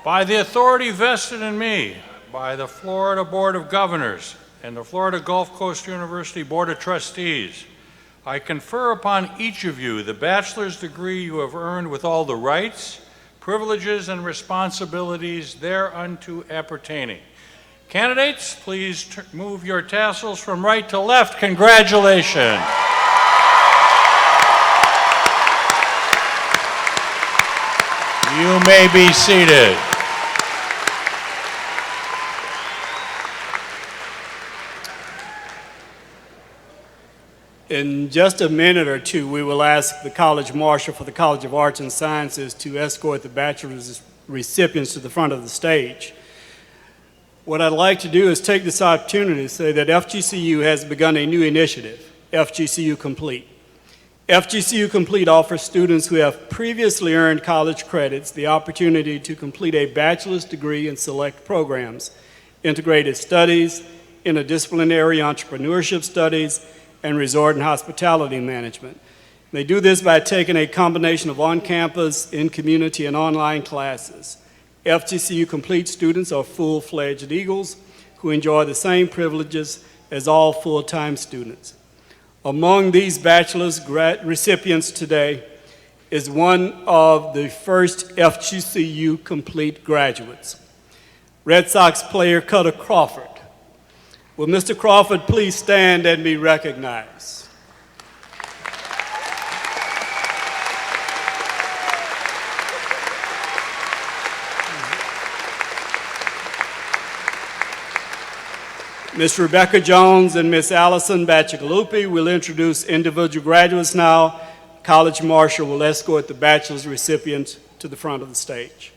By the authority vested in me by the Florida Board of Governors and the Florida Gulf Coast University Board of Trustees, I confer upon each of you the bachelor's degree you have earned with all the rights, privileges, and responsibilities thereunto appertaining. Candidates, please move your tassels from right to left. Congratulations. You may be seated. In just a minute or two, we will ask the College Marshal for the College of Arts and Sciences to escort the bachelor's recipients to the front of the stage. What I'd like to do is take this opportunity to say that FGCU has begun a new initiative, FGCU Complete. FGCU Complete offers students who have previously earned college credits the opportunity to complete a bachelor's degree in select programs, integrated studies, interdisciplinary entrepreneurship studies, and resort and hospitality management. They do this by taking a combination of on-campus, in-community, and online classes. FGCU Complete students are full-fledged Eagles who enjoy the same privileges as all full-time students. Among these bachelor's recipients today is one of the first FGCU Complete graduates, Red Sox player Cutter Crawford. Will Mr. Crawford please stand and be recognized? Ms. Rebecca Jones and Ms. Allison Bacigalupi will introduce individual graduates now. College Marshal will escort the bachelor's recipients to the front of the stage.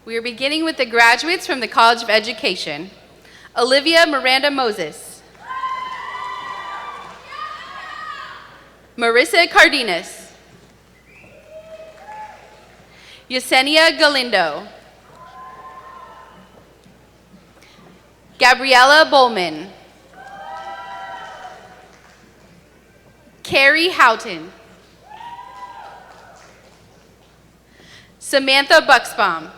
We are beginning with the graduates from the College of Education. Olivia Miranda Moses. Marissa Cardenas. Yesenia Galindo. Gabriella Bowman. Carrie Houghton. Samantha Buxbaum.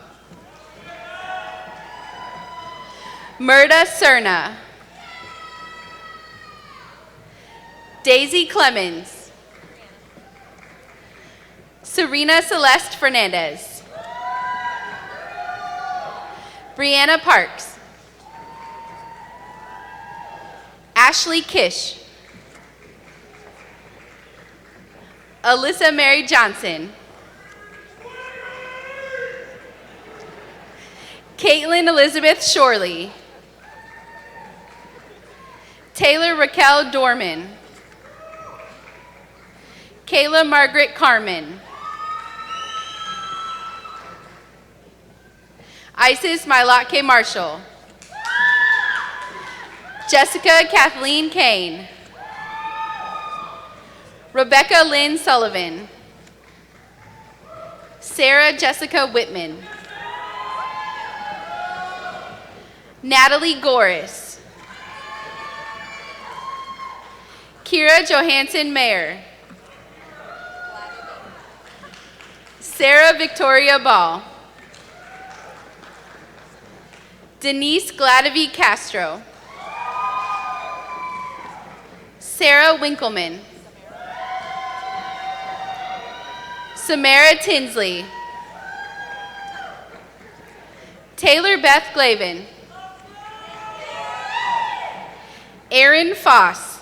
Murda Cerna. Daisy Clemens. Serena Celeste Fernandez. Brianna Parks. Ashley Kish. Alyssa Mary Johnson. Caitlin Elizabeth Shorley. Taylor Raquel Dorman. Kayla Margaret Carmen. Isis Mylatke Marshall. Jessica Kathleen Kane. Rebecca Lynn Sullivan. Sarah Jessica Whitman. Natalie Goris. Kira Johansson Mayer. Sarah Victoria Ball. Denise Gladavy Castro. Sarah Winkleman. Samara Tinsley. Taylor Beth Glavin. Erin Foss.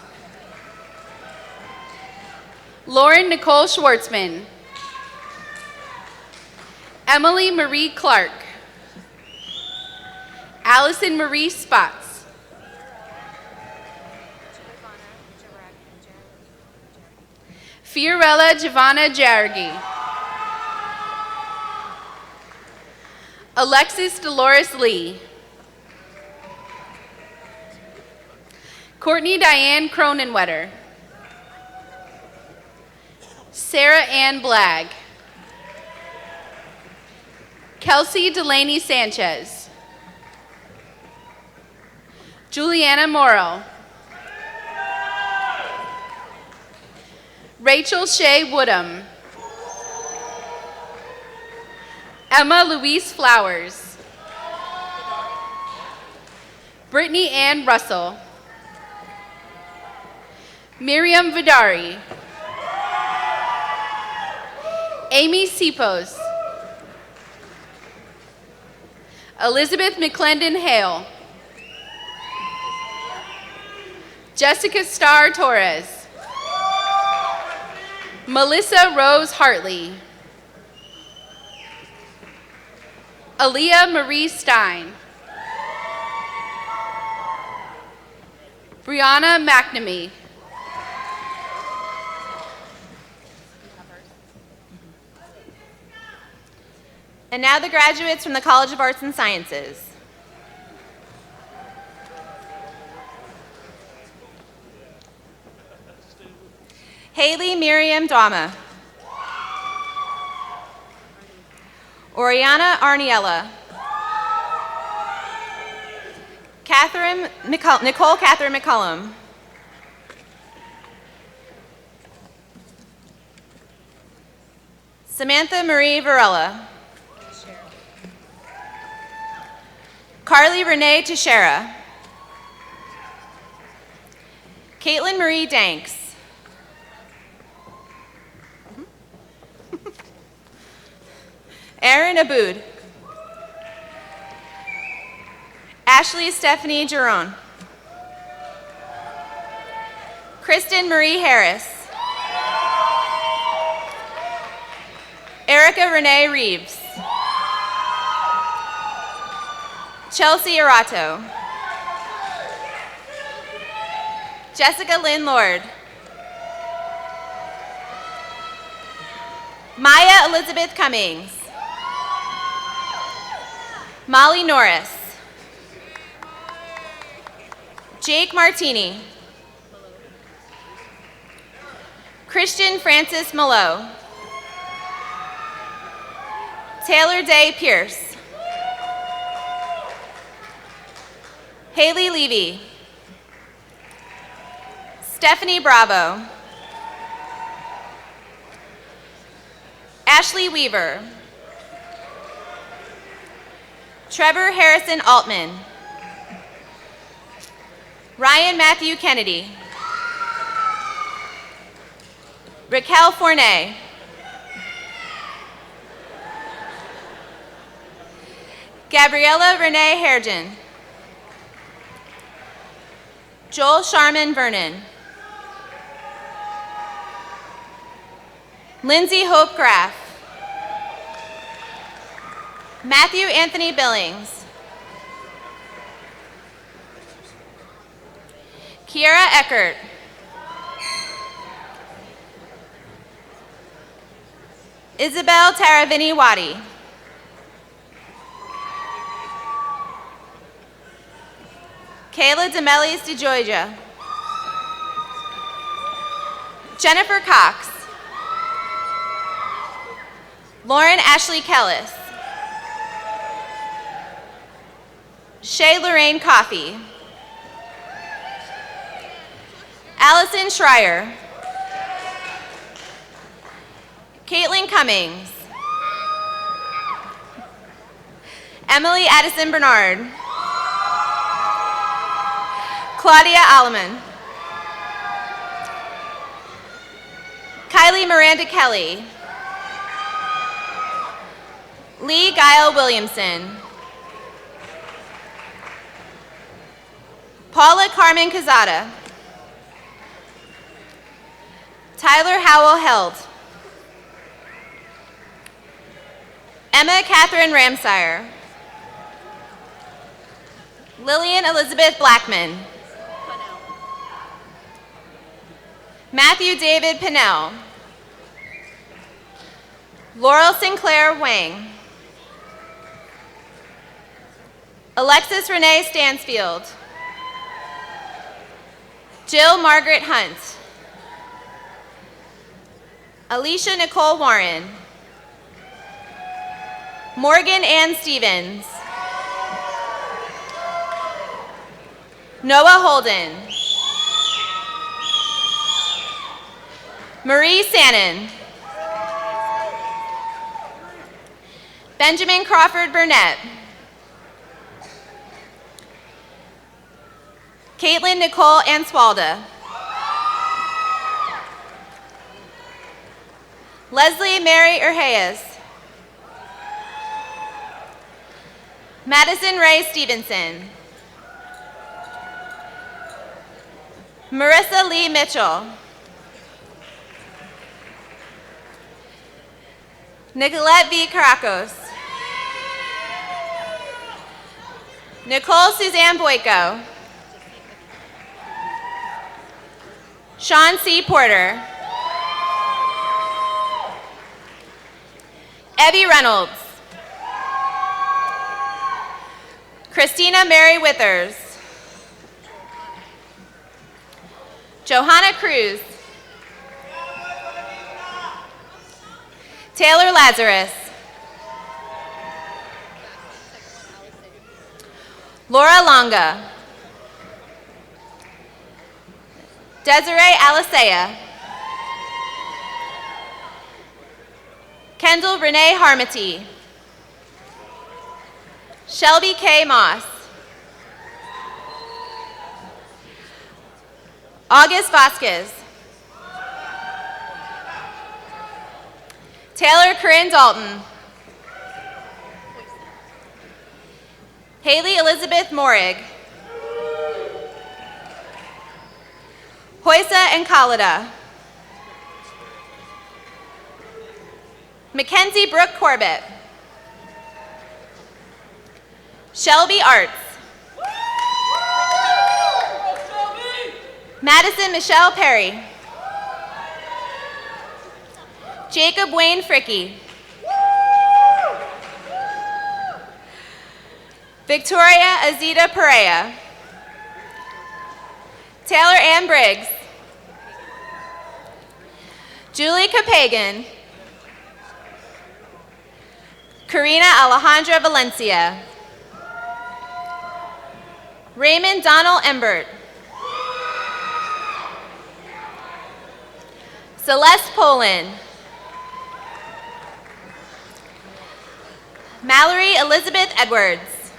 Lauren Nicole Schwartzman. Emily Marie Clark. Allison Marie Spots. Fiorella Giovanna Jargi. Alexis Dolores Lee. Courtney Diane Cronenwetter. Sarah Ann Blagg. Kelsey Delaney Sanchez. Juliana Morrow. Rachel Shea Woodham. Emma Louise Flowers. Brittany Ann Russell. Miriam Vidari. Amy Sipos. Elizabeth McClendon Hale. Jessica Starr Torres. Melissa Rose Hartley. Aaliyah Marie Stein. Brianna McNamee. And now the graduates from the College of Arts and Sciences. Haley Miriam Dwama. Oriana Arniella. Nicole Catherine McCullum. Samantha Marie Varela. Carly Renee Teixeira. Caitlin Marie Danks. Erin Aboud. Ashley Stephanie Giron. Kristen Marie Harris. Erica Renee Reeves. Chelsea Arato. Jessica Lynn Lord. Maya Elizabeth Cummings. Molly Norris. Jake Martini. Christian Francis Malo. Taylor Day Pierce. Haley Levy. Stephanie Bravo. Ashley Weaver. Trevor Harrison Altman. Ryan Matthew Kennedy. Raquel Fournay. Gabriella Renee Hergen. Joel Sharman Vernon. Lindsay Hope Graff. Matthew Anthony Billings. Kiara Eckert. Isabel Taravini Wadi. Kayla Demelis DeJoya. Jennifer Cox. Lauren Ashley Kellis. Shay Lorraine Coffey. Allison Schreier. Caitlin Cummings. Emily Addison Bernard. Claudia Alleman. Kylie Miranda Kelly. Lee Guile Williamson. Paula Carmen Cazada. Tyler Howell Held. Emma Catherine Ramsire. Lillian Elizabeth Blackman. Matthew David Pinnell. Laurel Sinclair Wang. Alexis Renee Stansfield. Jill Margaret Hunt. Alicia Nicole Warren. Morgan Ann Stevens. Noah Holden. Marie Sannon. Benjamin Crawford Burnett. Caitlin Nicole Answalda. Leslie Mary Urheas. Madison Ray Stevenson. Marissa Lee Mitchell. Nicolette V. Caracos. Nicole Suzanne Boyko. Sean C. Porter. Evie Reynolds. Christina Mary Withers. Johanna Cruz. Taylor Lazarus. Laura Longa. Desiree Alisea. Kendall Renee Harmony. Shelby K. Moss. August Vasquez. Taylor Corinne Dalton. Haley Elizabeth Morig. Hoysa Enkalada. Mackenzie Brooke Corbett. Shelby Arts. Madison Michelle Perry. Jacob Wayne Fricky. Victoria Azita Perea. Taylor Ann Briggs. Julie Capagan. Karina Alejandra Valencia. Raymond Donald Embert. Celeste Poland. Mallory Elizabeth Edwards.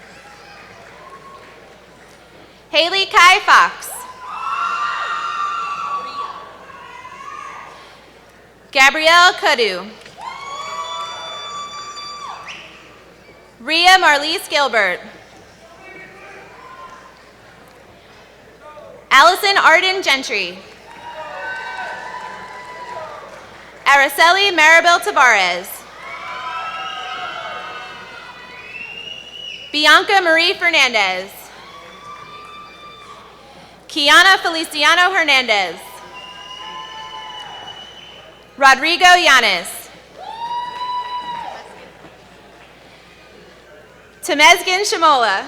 Haley Kai Fox. Gabrielle Cadu. Rhea Marlise Gilbert. Allison Arden Gentry. Araceli Maribel Tavares. Bianca Marie Fernandez. Kiana Feliciano Hernandez. Rodrigo Yanis. Temezgin Shamola.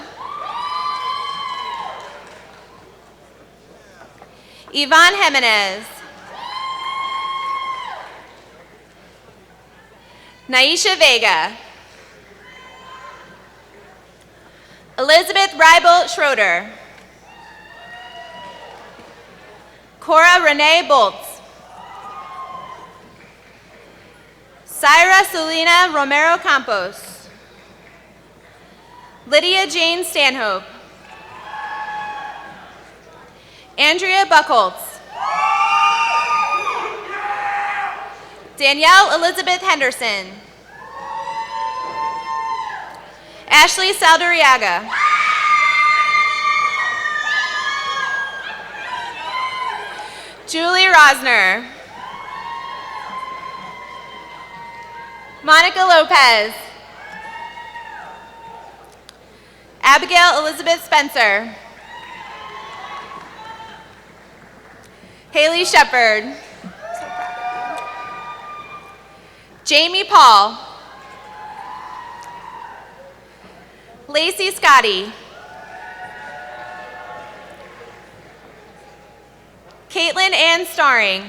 Yvonne Jimenez. Naisha Vega. Elizabeth Reibolt Schroeder. Cora Renee Boltz. Syra Selena Romero Campos. Lydia Jane Stanhope. Andrea Buchholz. Danielle Elizabeth Henderson. Ashley Saldariaga. Julie Rosner. Monica Lopez. Abigail Elizabeth Spencer. Haley Shepard. Jamie Paul. Lacey Scotty. Caitlin Ann Starring.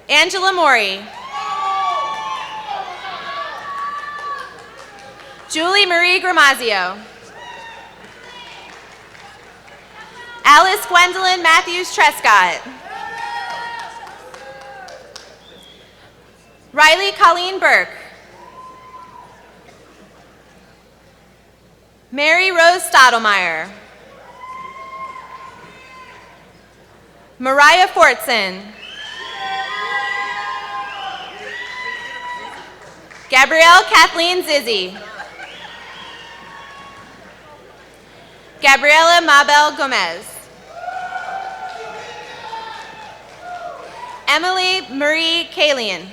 Angela Mori. Julie Marie Gramazio. Alice Gwendolyn Matthews Trescott. Riley Colleen Burke. Mary Rose Stottlemyre. Mariah Fortson. Gabrielle Kathleen Zizzi. Gabriela Mabel Gomez. Emily Marie Kalian.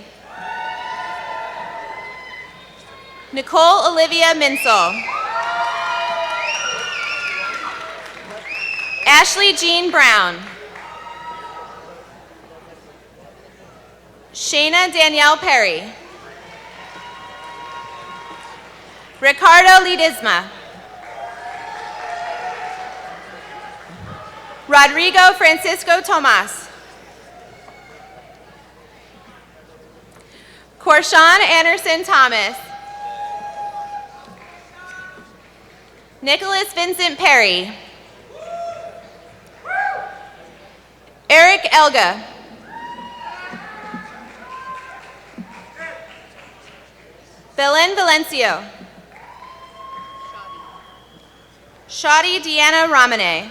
Nicole Olivia Minsel. Ashley Jean Brown. Shayna Danielle Perry. Ricardo Lidisma. Rodrigo Francisco Tomas. Corshawn Anderson Thomas. Nicholas Vincent Perry. Eric Elga. Belen Valencio. Shadi Deanna Ramone.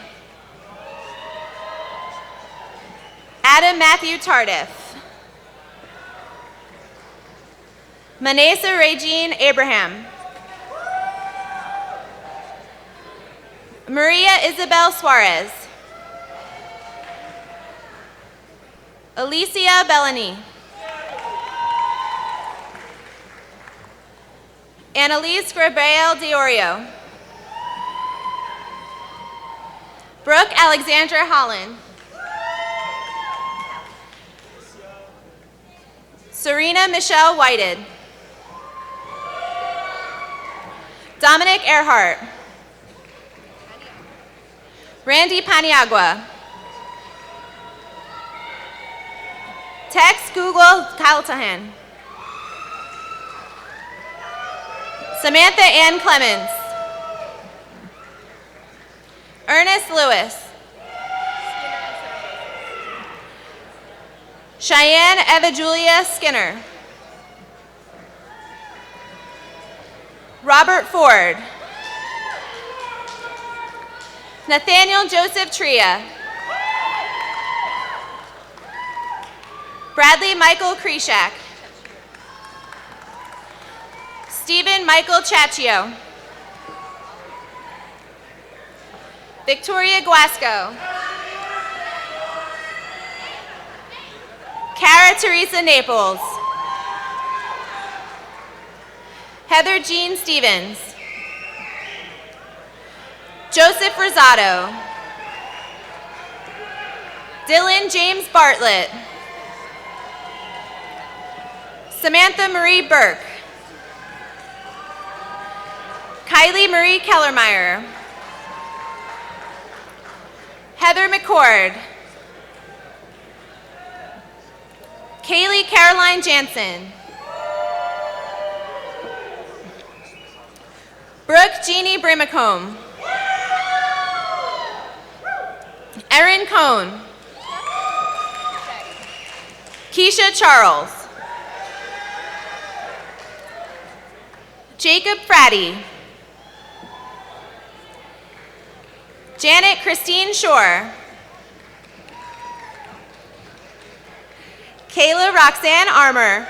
Adam Matthew Tardif. Manessa Regine Abraham. Maria Isabel Suarez. Alicia Bellany. Annalise Gabriel Diorio. Brooke Alexandra Holland. Serena Michelle Whited. Dominic Earhart. Randy Paniagua. Tex Google Caltahan. Samantha Ann Clemens. Ernest Lewis. Cheyenne Eva Julia Skinner. Robert Ford. Nathaniel Joseph Tria. Bradley Michael Kreshak. Stephen Michael Chaccio. Victoria Guasco. Cara Teresa Naples. Heather Jean Stevens. Joseph Rosado. Dylan James Bartlett. Samantha Marie Burke. Kylie Marie Kellermeyer. Heather McCord. Kaylee Caroline Jansen. Brooke Jeannie Brimacombe. Erin Cohn. Keisha Charles. Jacob Fratty. Janet Christine Shore. Kayla Roxanne Armour.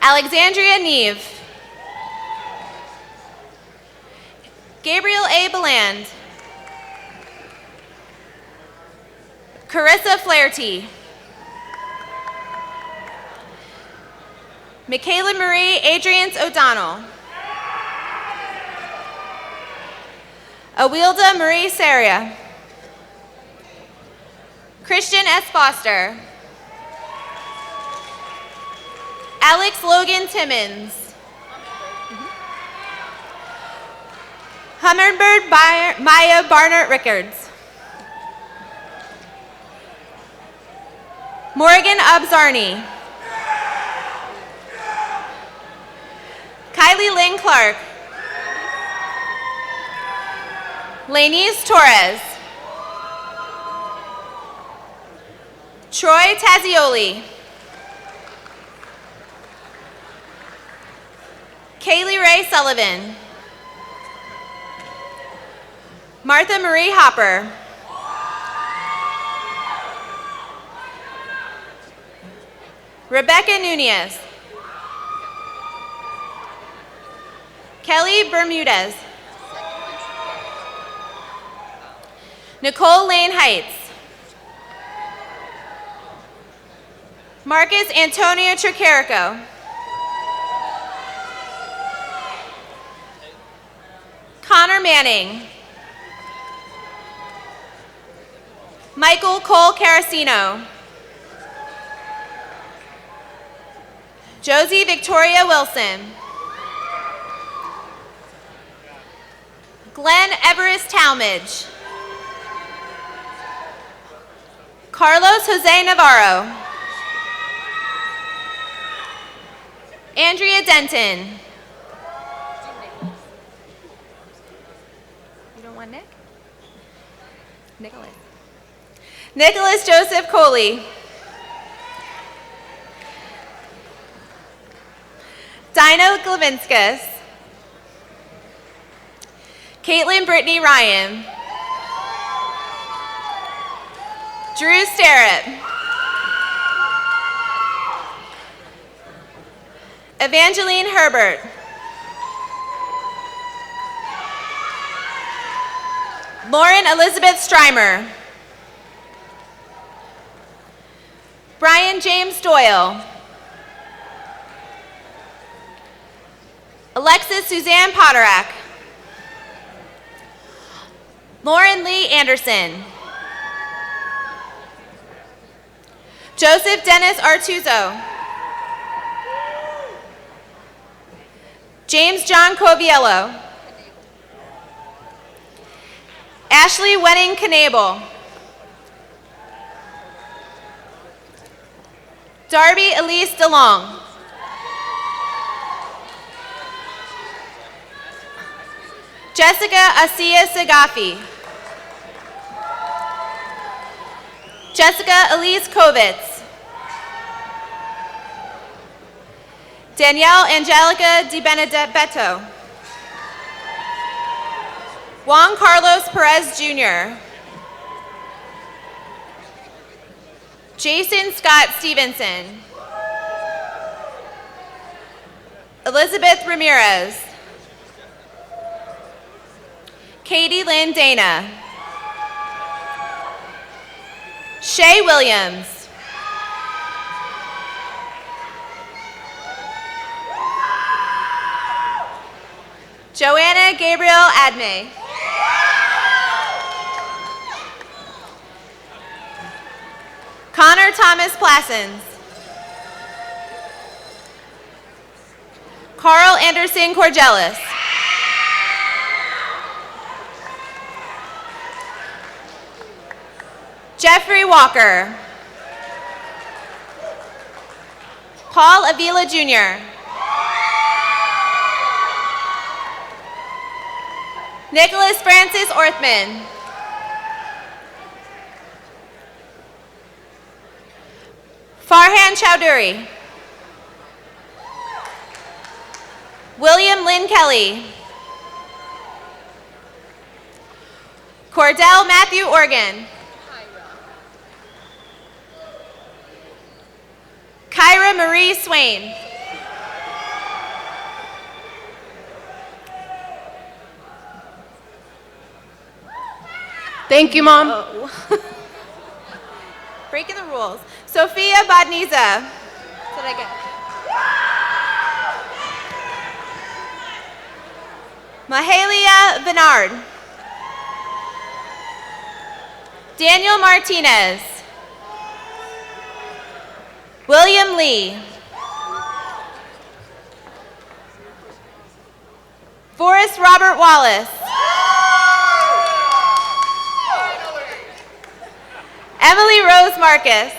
Alexandria Neve. Gabriel A. Beland. Carissa Flaherty. Michaela Marie Adrians O'Donnell. Awilda Marie Saria. Christian S. Foster. Alex Logan Timmons. Hummingbird Maya Barnard Rickards. Morgan Abzarni. Kylie Lynn Clark. Lanise Torres. Troy Tazioli. Kaylee Ray Sullivan. Martha Marie Hopper. Rebecca Nunez. Kelly Bermudez. Nicole Lane Heights. Marcus Antonio Tricarico. Connor Manning. Michael Cole Carasino. Josie Victoria Wilson. Glenn Everest Talmadge. Carlos Jose Navarro. Andrea Denton. You don't want Nick? Nicholas. Nicholas Joseph Coley. Dino Glavinskas. Caitlin Brittany Ryan. Drew Starrett. Evangeline Herbert. Lauren Elizabeth Streimer. Brian James Doyle. Alexis Suzanne Potterack. Lauren Lee Anderson. Joseph Dennis Artuzo. James John Coviello. Ashley Wenning Knable. Darby Elise DeLong. Jessica Asiya Sagafi. Jessica Elise Kovitz. Danielle Angelica Di Benedetto. Juan Carlos Perez Jr. Jason Scott Stevenson. Elizabeth Ramirez. Katie Lynn Dana. Shay Williams. Joanna Gabriel Adme. Connor Thomas Plassens. Carl Anderson Corgelis. Jeffrey Walker. Paul Avila Jr. Nicholas Francis Orthman. Farhan Chowdhury. William Lynn Kelly. Cordell Matthew Organ. Kyra Marie Swain. Thank you, Mom. Oh. Breaking the rules. Sophia Bodniza. That's what I get. Mahalia Bernard. Daniel Martinez. William Lee. Forrest Robert Wallace. Emily Rose Marcus.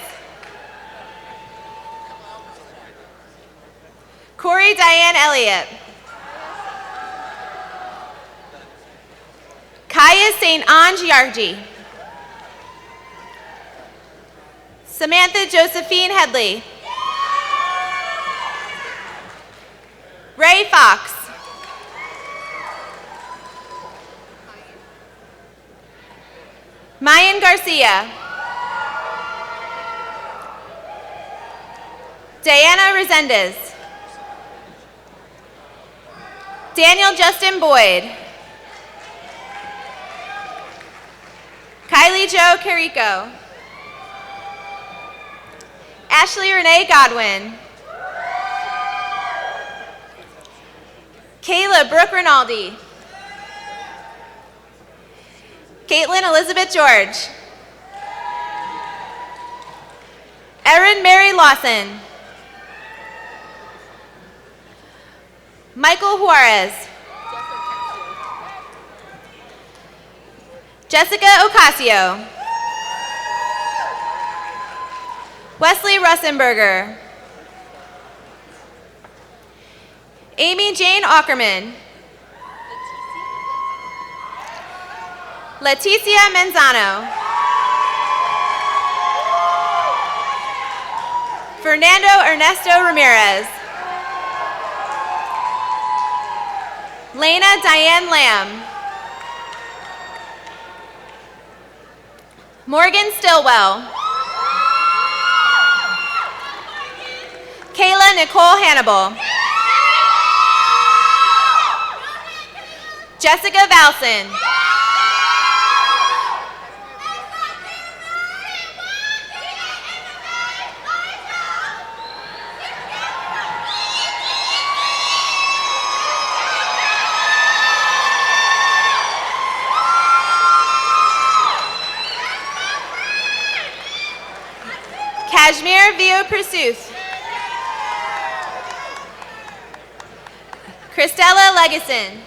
Corey Diane Elliott. Kaya St. Ange Yargi. Samantha Josephine Headley. Ray Fox. Mayan Garcia. Diana Resendez. Daniel Justin Boyd. Kylie Jo Carrico. Ashley Renee Godwin. Kayla Brooke Rinaldi. Caitlin Elizabeth George. Erin Mary Lawson. Michael Juarez. Jessica Ocasio. Wesley Russenberger. Amy Jane Ackerman. Leticia Menzano. Fernando Ernesto Ramirez. Lena Diane Lamb. Morgan Stillwell. Kayla Nicole Hannibal. Jessica Valson. Kashmir Vio Pursuth. Cristela Legason.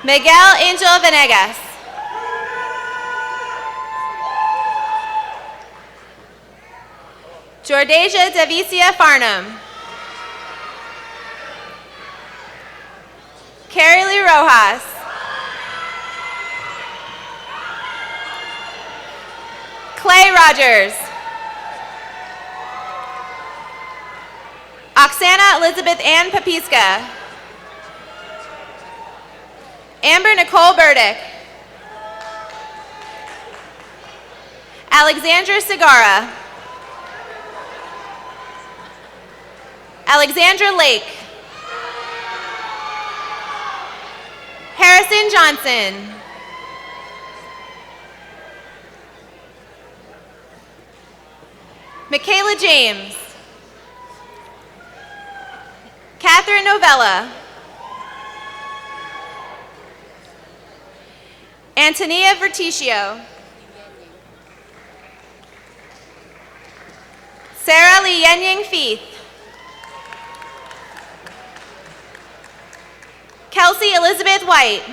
Miguel Angel Venegas. Jordasia Davicia Farnham. Carrie Lee Rojas. Clay Rogers. Oksana Elizabeth Ann Papiska. Amber Nicole Burdick. Alexandra Segara. Alexandra Lake. Harrison Johnson. Michaela James. Catherine Novella. Antonia Verticio. Sarah Lee Yenying Feith. Kelsey Elizabeth White.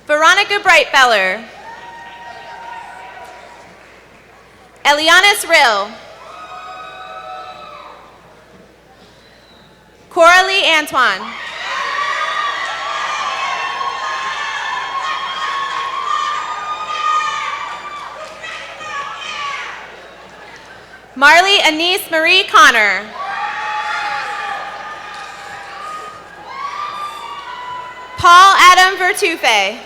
Veronica Brightfeller. Elianis Rill. Coralie Antoine. Marley Anise Marie Connor. Paul Adam Vertufe.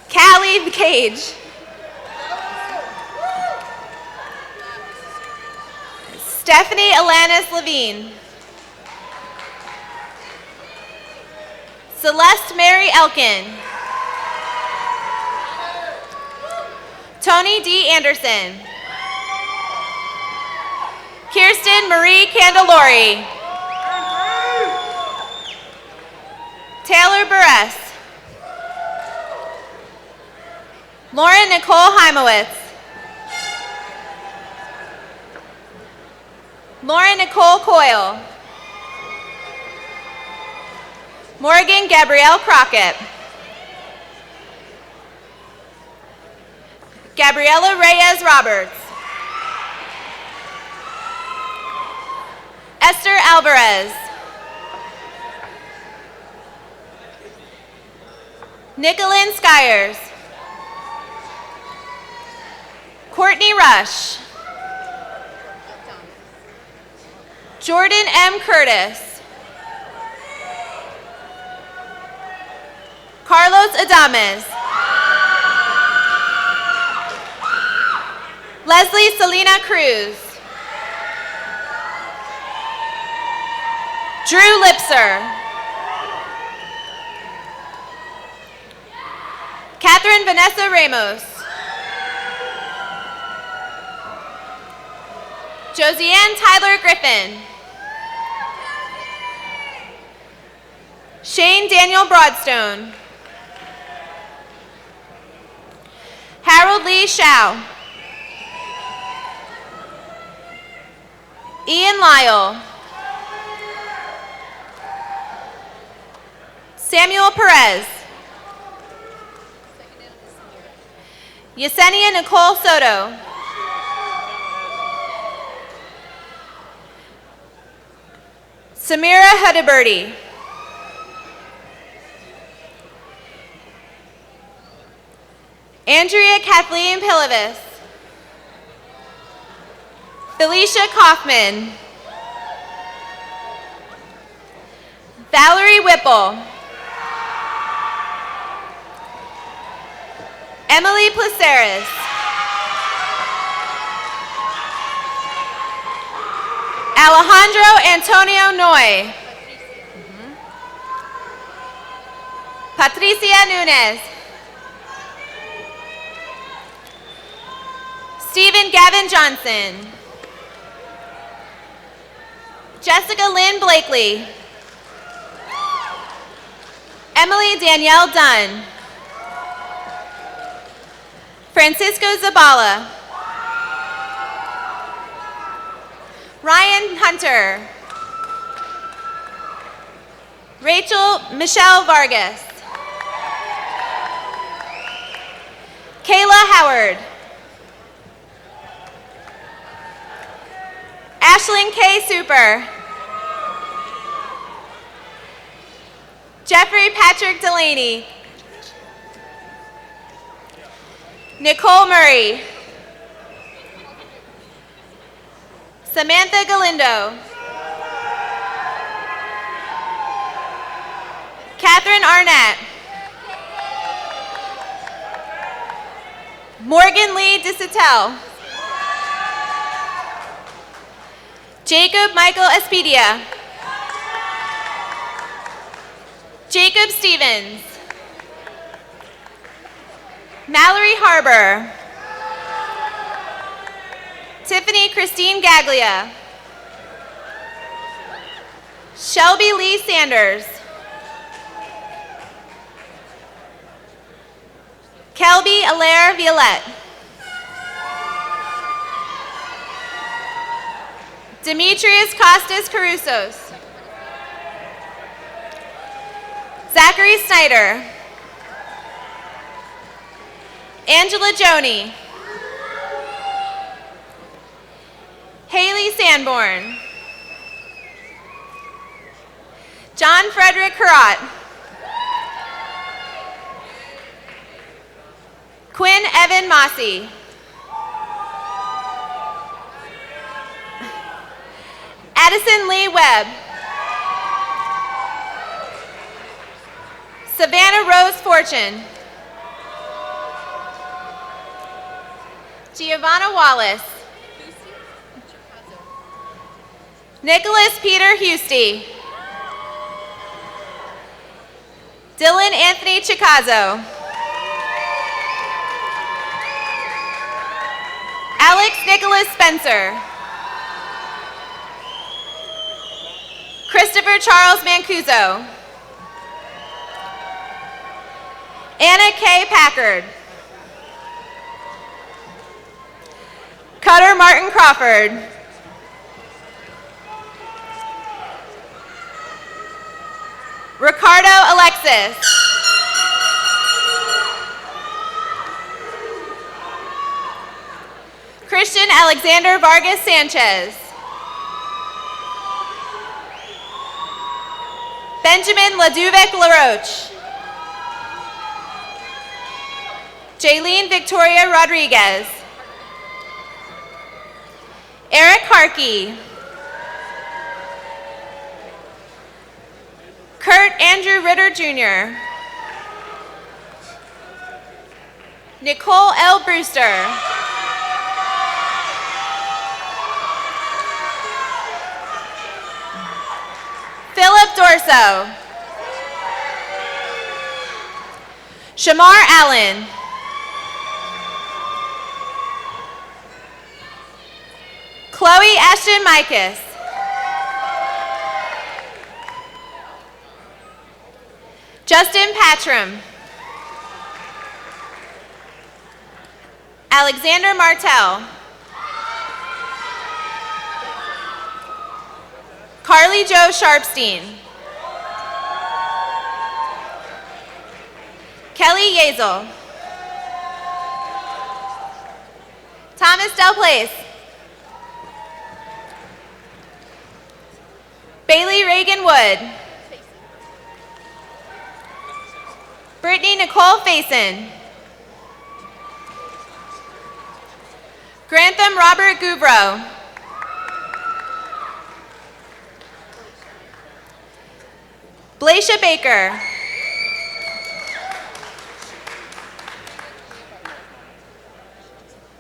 Callie Cage. Stephanie Alanis Levine. Celeste Mary Elkin. Tony D. Anderson. Kirsten Marie Candelori. Taylor Buress. Lauren Nicole Heimowitz. Lauren Nicole Coyle. Morgan Gabrielle Crockett. Gabriela Reyes Roberts. Esther Alvarez. Nicolyn Skyers. Courtney Rush. Jordan M. Curtis. Carlos Adames. Leslie Selena Cruz. Drew Lipser. Catherine Vanessa Ramos. Josianne Tyler Griffin. Shane Daniel Broadstone. Harold Lee Shao. Ian Lyle. Samuel Perez. Yesenia Nicole Soto. Samira Hudaberty. Andrea Kathleen Pilavis. Felicia Kaufman. Valerie Whipple. Emily Placeres. Alejandro Antonio Noy. Patricia Nunes. Stephen Gavin Johnson. Jessica Lynn Blakely. Emily Danielle Dunn. Francisco Zabala. Ryan Hunter. Rachel Michelle Vargas. Kayla Howard. Ashlyn K. Super. Jeffrey Patrick Delaney. Nicole Murray. Samantha Galindo. Catherine Arnett. Morgan Lee Dissatel. Jacob Michael Espedia. Jacob Stevens. Mallory Harbor. Tiffany Christine Gaglia. Shelby Lee Sanders. Kelby Alaire Violette. Demetrius Costas Carusos. Zachary Snyder. Angela Joni. Haley Sanborn. John Frederick Carrot. Quinn Evan Mossy. Addison Lee Webb. Savannah Rose Fortune. Giovanna Wallace. Nicholas Peter Husty. Dylan Anthony Chicazzo. Alex Nicholas Spencer. Christopher Charles Mancuso. Anna K. Packard. Cutter Martin Crawford. Ricardo Alexis. Christian Alexander Vargas Sanchez. Benjamin Laduvec LaRoche. Jaylene Victoria Rodriguez. Eric Harkey. Kurt Andrew Ritter Jr. Nicole L. Brewster. Philip Dorso. Shamar Allen. Chloe Ashton Micus. Justin Patram. Alexander Martell. Carly Jo Sharpstein. Kelly Yazel. Thomas Del Place. Bailey Reagan Wood. Brittany Nicole Faison. Grantham Robert Gubro. Blaisha Baker.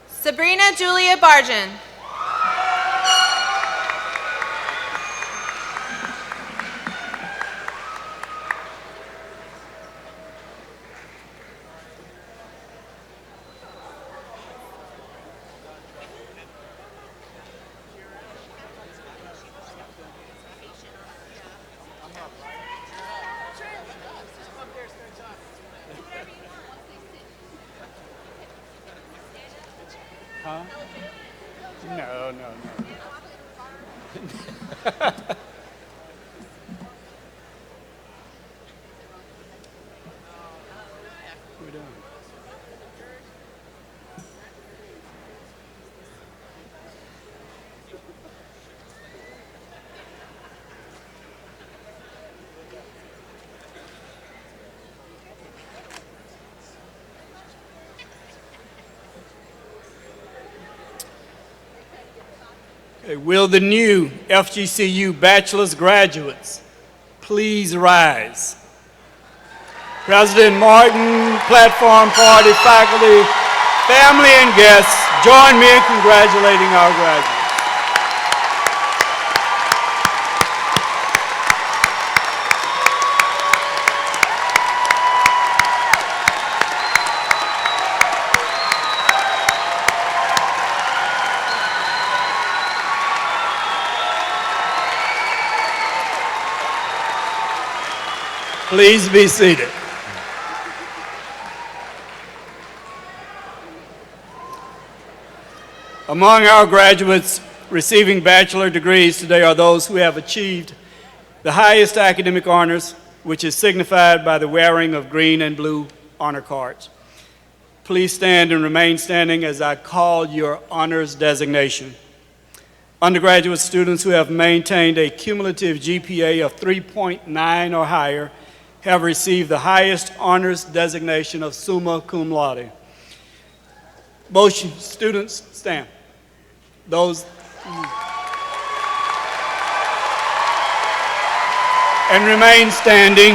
Sabrina Julia Barjan. Huh? No. We're done. Okay, will the new FGCU Bachelor's graduates please rise? President Martin, platform party, faculty, family, and guests, join me in congratulating our graduates. Please be seated. Among our graduates receiving bachelor degrees today are those who have achieved the highest academic honors, which is signified by the wearing of green and blue honor cards. Please stand and remain standing as I call your honors designation. Undergraduate students who have maintained a cumulative GPA of 3.9 or higher have received the highest honors designation of summa cum laude. Motion, students, stand. Those, and remain standing.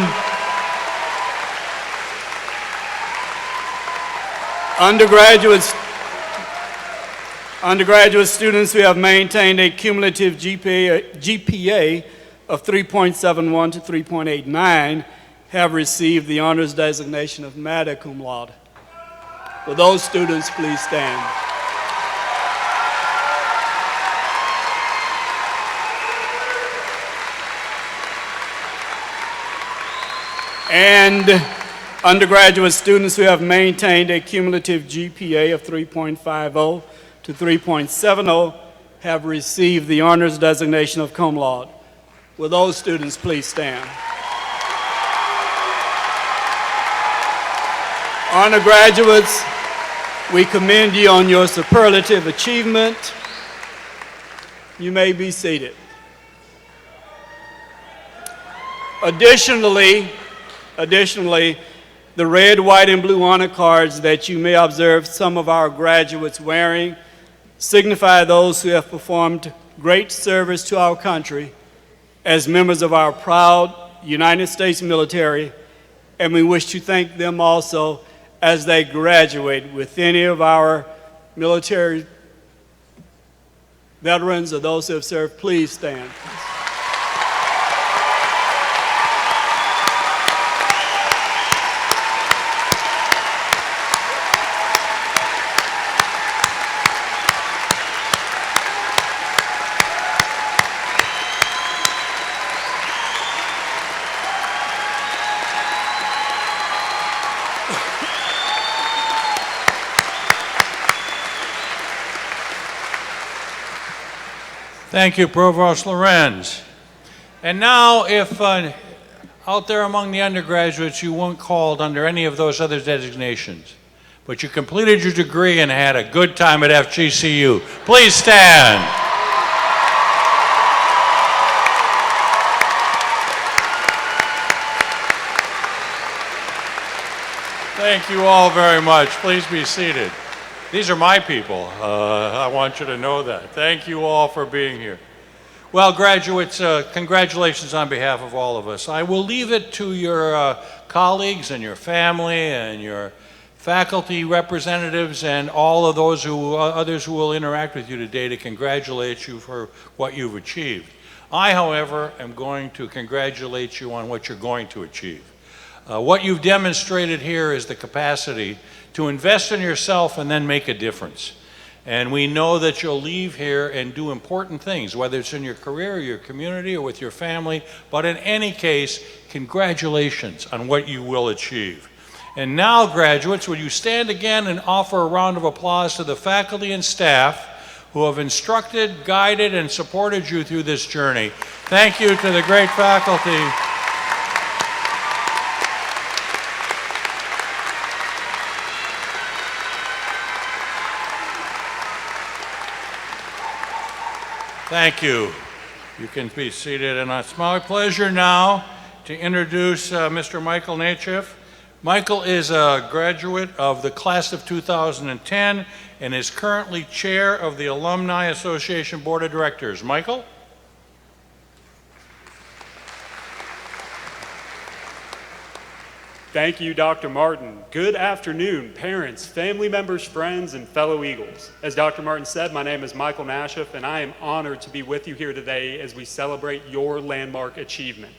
Undergraduate students who have maintained a cumulative GPA of 3.71 to 3.89 have received the honors designation of magna cum laude. Will those students please stand? And undergraduate students who have maintained a cumulative GPA of 3.50 to 3.70 have received the honors designation of cum laude. Will those students please stand? Undergraduates, we commend you on your superlative achievement. You may be seated. Additionally, the red, white, and blue honor cards that you may observe some of our graduates wearing signify those who have performed great service to our country as members of our proud United States military, and we wish to thank them also as they graduate with any of our military veterans or those who have served. Please stand. Thank you, Provost Lorenz. And now, if out there among the undergraduates you weren't called under any of those other designations, but you completed your degree and had a good time at FGCU, please stand. Thank you all very much. Please be seated. These are my people. I want you to know that. Thank you all for being here. Well, graduates, congratulations on behalf of all of us. I will leave it to your colleagues and your family and your faculty representatives and all of those others who will interact with you today to congratulate you for what you've achieved. I, however, am going to congratulate you on what you're going to achieve. What you've demonstrated here is the capacity to invest in yourself and then make a difference. And we know that you'll leave here and do important things, whether it's in your career, or your community, or with your family. But in any case, congratulations on what you will achieve. And now, graduates, would you stand again and offer a round of applause to the faculty and staff who have instructed, guided, and supported you through this journey. Thank you to the great faculty. Thank you. You can be seated, and it's my pleasure now to introduce Mr. Michael Nachev. Michael is a graduate of the class of 2010 and is currently chair of the Alumni Association Board of Directors. Michael? Thank you, Dr. Martin. Good afternoon, parents, family members, friends, and fellow Eagles. As Dr. Martin said, my name is Michael Nachev, and I am honored to be with you here today as we celebrate your landmark achievement.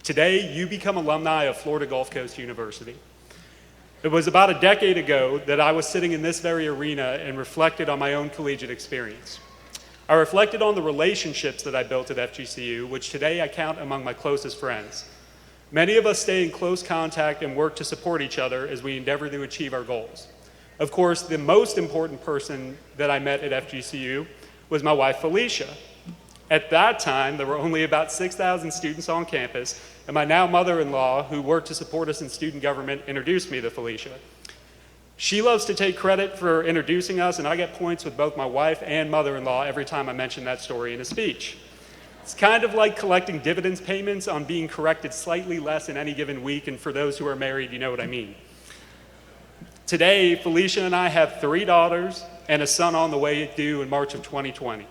Today, you become alumni of Florida Gulf Coast University. It was about a decade ago that I was sitting in this very arena and reflected on my own collegiate experience. I reflected on the relationships that I built at FGCU, which today I count among my closest friends. Many of us stay in close contact and work to support each other as we endeavor to achieve our goals. Of course, the most important person that I met at FGCU was my wife, Felicia. At that time, there were only about 6,000 students on campus, and my now mother-in-law, who worked to support us in student government, introduced me to Felicia. She loves to take credit for introducing us, and I get points with both my wife and mother-in-law every time I mention that story in a speech. It's kind of like collecting dividends payments on being corrected slightly less in any given week, and for those who are married, you know what I mean. Today, Felicia and I have 3 daughters and a son on the way due in March of 2020.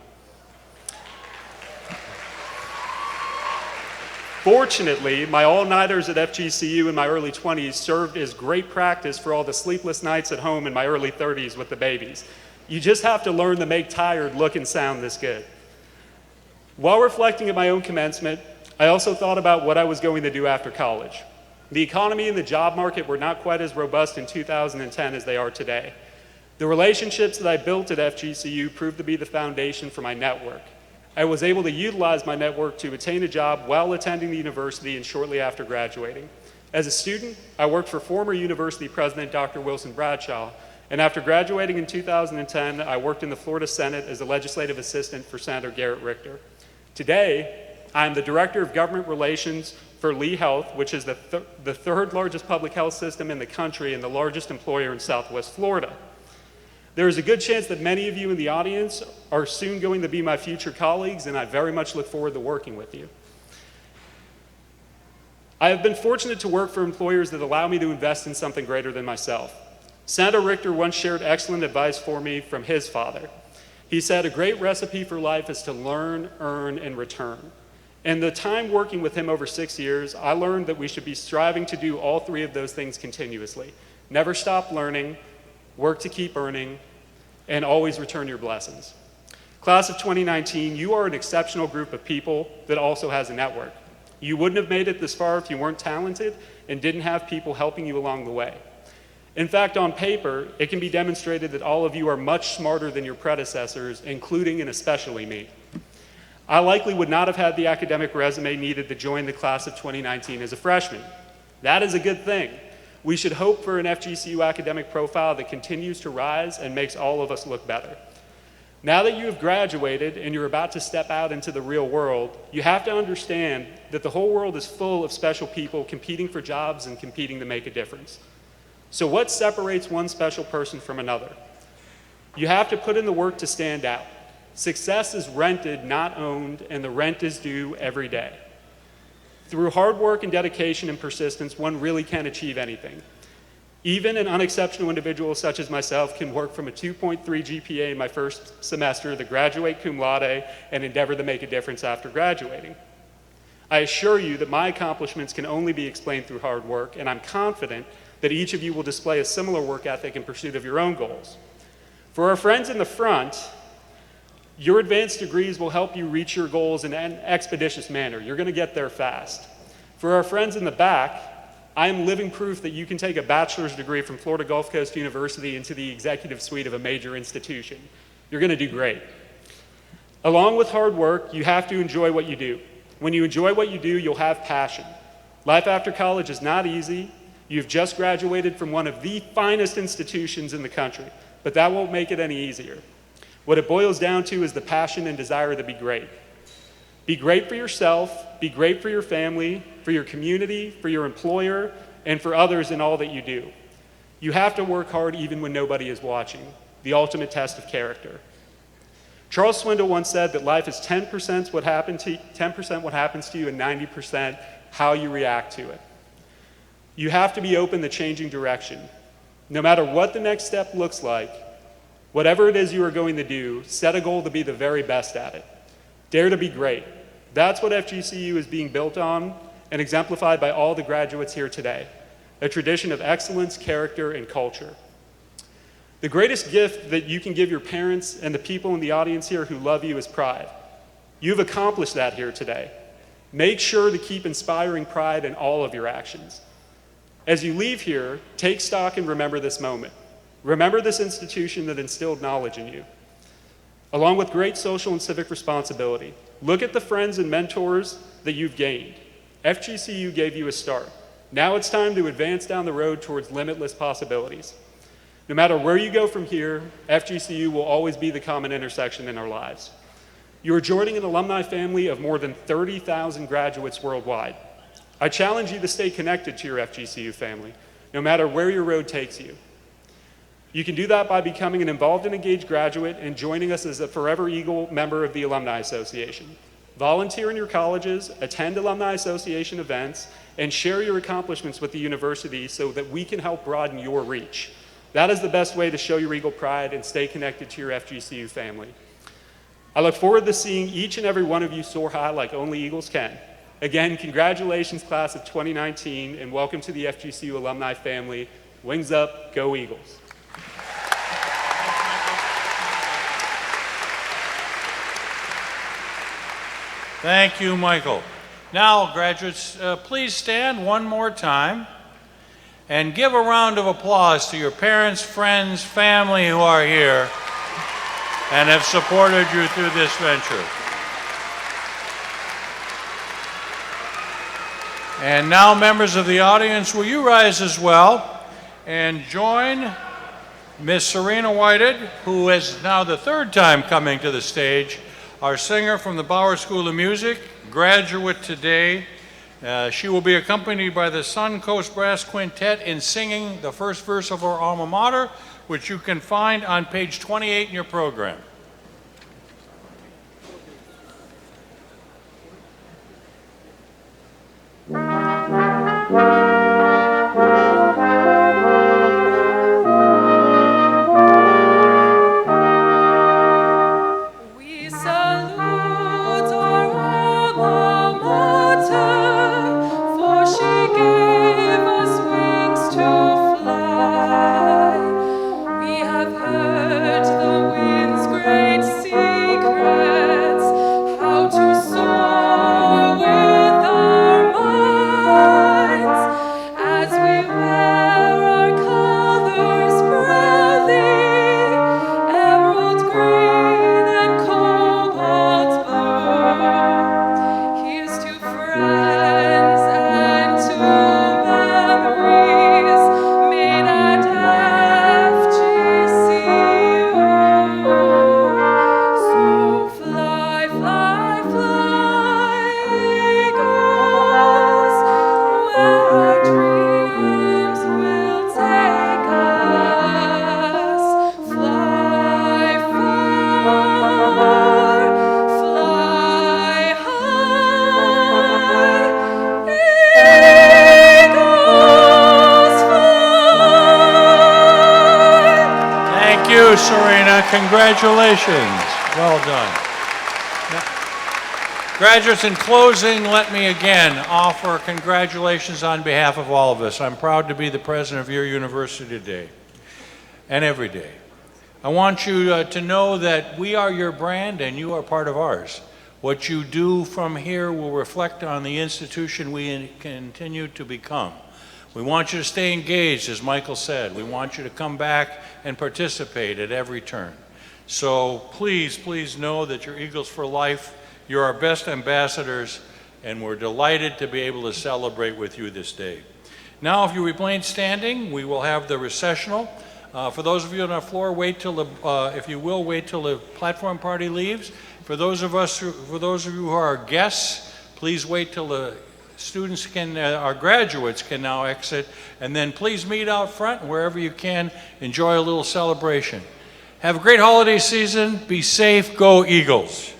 Fortunately, my all-nighters at FGCU in my early 20s served as great practice for all the sleepless nights at home in my early 30s with the babies. You just have to learn to make tired look and sound this good. While reflecting at my own commencement, I also thought about what I was going to do after college. The economy and the job market were not quite as robust in 2010 as they are today. The relationships that I built at FGCU proved to be the foundation for my network. I was able to utilize my network to attain a job while attending the university and shortly after graduating. As a student, I worked for former university president Dr. Wilson Bradshaw, and after graduating in 2010, I worked in the Florida Senate as a legislative assistant for Senator Garrett Richter. Today, I'm the Director of Government Relations for Lee Health, which is the third largest public health system in the country and the largest employer in Southwest Florida. There is a good chance that many of you in the audience are soon going to be my future colleagues, and I very much look forward to working with you. I have been fortunate to work for employers that allow me to invest in something greater than myself. Senator Richter once shared excellent advice for me from his father. He said, "A great recipe for life is to learn, earn, and return." In the time working with him over 6 years, I learned that we should be striving to do all three of those things continuously. Never stop learning, work to keep earning, and always return your blessings. Class of 2019, you are an exceptional group of people that also has a network. You wouldn't have made it this far if you weren't talented and didn't have people helping you along the way. In fact, on paper, it can be demonstrated that all of you are much smarter than your predecessors, including and especially me. I likely would not have had the academic resume needed to join the class of 2019 as a freshman. That is a good thing. We should hope for an FGCU academic profile that continues to rise and makes all of us look better. Now that you have graduated and you're about to step out into the real world, you have to understand that the whole world is full of special people competing for jobs and competing to make a difference. So what separates one special person from another? You have to put in the work to stand out. Success is rented, not owned, and the rent is due every day. Through hard work and dedication and persistence, one really can achieve anything. Even an unexceptional individual such as myself can work from a 2.3 GPA in my first semester to graduate cum laude and endeavor to make a difference after graduating. I assure you that my accomplishments can only be explained through hard work, and I'm confident that each of you will display a similar work ethic in pursuit of your own goals. For our friends in the front, your advanced degrees will help you reach your goals in an expeditious manner. You're going to get there fast. For our friends in the back, I am living proof that you can take a bachelor's degree from Florida Gulf Coast University into the executive suite of a major institution. You're going to do great. Along with hard work, you have to enjoy what you do. When you enjoy what you do, you'll have passion. Life after college is not easy. You've just graduated from one of the finest institutions in the country, but that won't make it any easier. What it boils down to is the passion and desire to be great. Be great for yourself, be great for your family, for your community, for your employer, and for others in all that you do. You have to work hard even when nobody is watching, the ultimate test of character. Charles Swindoll once said that life is 10% what happens to you and 90% how you react to it. You have to be open to changing direction. No matter what the next step looks like, whatever it is you are going to do, set a goal to be the very best at it. Dare to be great. That's what FGCU is being built on and exemplified by all the graduates here today, a tradition of excellence, character, and culture. The greatest gift that you can give your parents and the people in the audience here who love you is pride. You've accomplished that here today. Make sure to keep inspiring pride in all of your actions. As you leave here, take stock and remember this moment. Remember this institution that instilled knowledge in you. Along with great social and civic responsibility, look at the friends and mentors that you've gained. FGCU gave you a start. Now it's time to advance down the road towards limitless possibilities. No matter where you go from here, FGCU will always be the common intersection in our lives. You are joining an alumni family of more than 30,000 graduates worldwide. I challenge you to stay connected to your FGCU family, no matter where your road takes you. You can do that by becoming an involved and engaged graduate and joining us as a Forever Eagle member of the Alumni Association. Volunteer in your colleges, attend Alumni Association events, and share your accomplishments with the university so that we can help broaden your reach. That is the best way to show your Eagle pride and stay connected to your FGCU family. I look forward to seeing each and every one of you soar high like only Eagles can. Again, congratulations, class of 2019, and welcome to the FGCU alumni family. Wings up, go Eagles. Thank you, Michael. Now, graduates, please stand one more time and give a round of applause to your parents, friends, family who are here and have supported you through this venture. And now, members of the audience, will you rise as well and join Miss Serena Whited, who is now the third time coming to the stage, our singer from the Bauer School of Music, graduate today. She will be accompanied by the Sun Coast Brass Quintet in singing the first verse of our alma mater, which you can find on page 28 in your program. Serena, congratulations. Well done. Now, graduates, in closing, let me again offer congratulations on behalf of all of us. I'm proud to be the president of your university today and every day. I want you to know that we are your brand and you are part of ours. What you do from here will reflect on the institution we continue to become. We want you to stay engaged, as Michael said. We want you to come back and participate at every turn. So please, please know that you're Eagles for life. You're our best ambassadors, and we're delighted to be able to celebrate with you this day. Now, if you remain standing, we will have the recessional. For those of you on the floor, wait till if you will, wait till the platform party leaves. For those of you who are guests, please wait till the students our graduates can now exit, and then please meet out front wherever you can. Enjoy a little celebration. Have a great holiday season. Be safe. Go Eagles.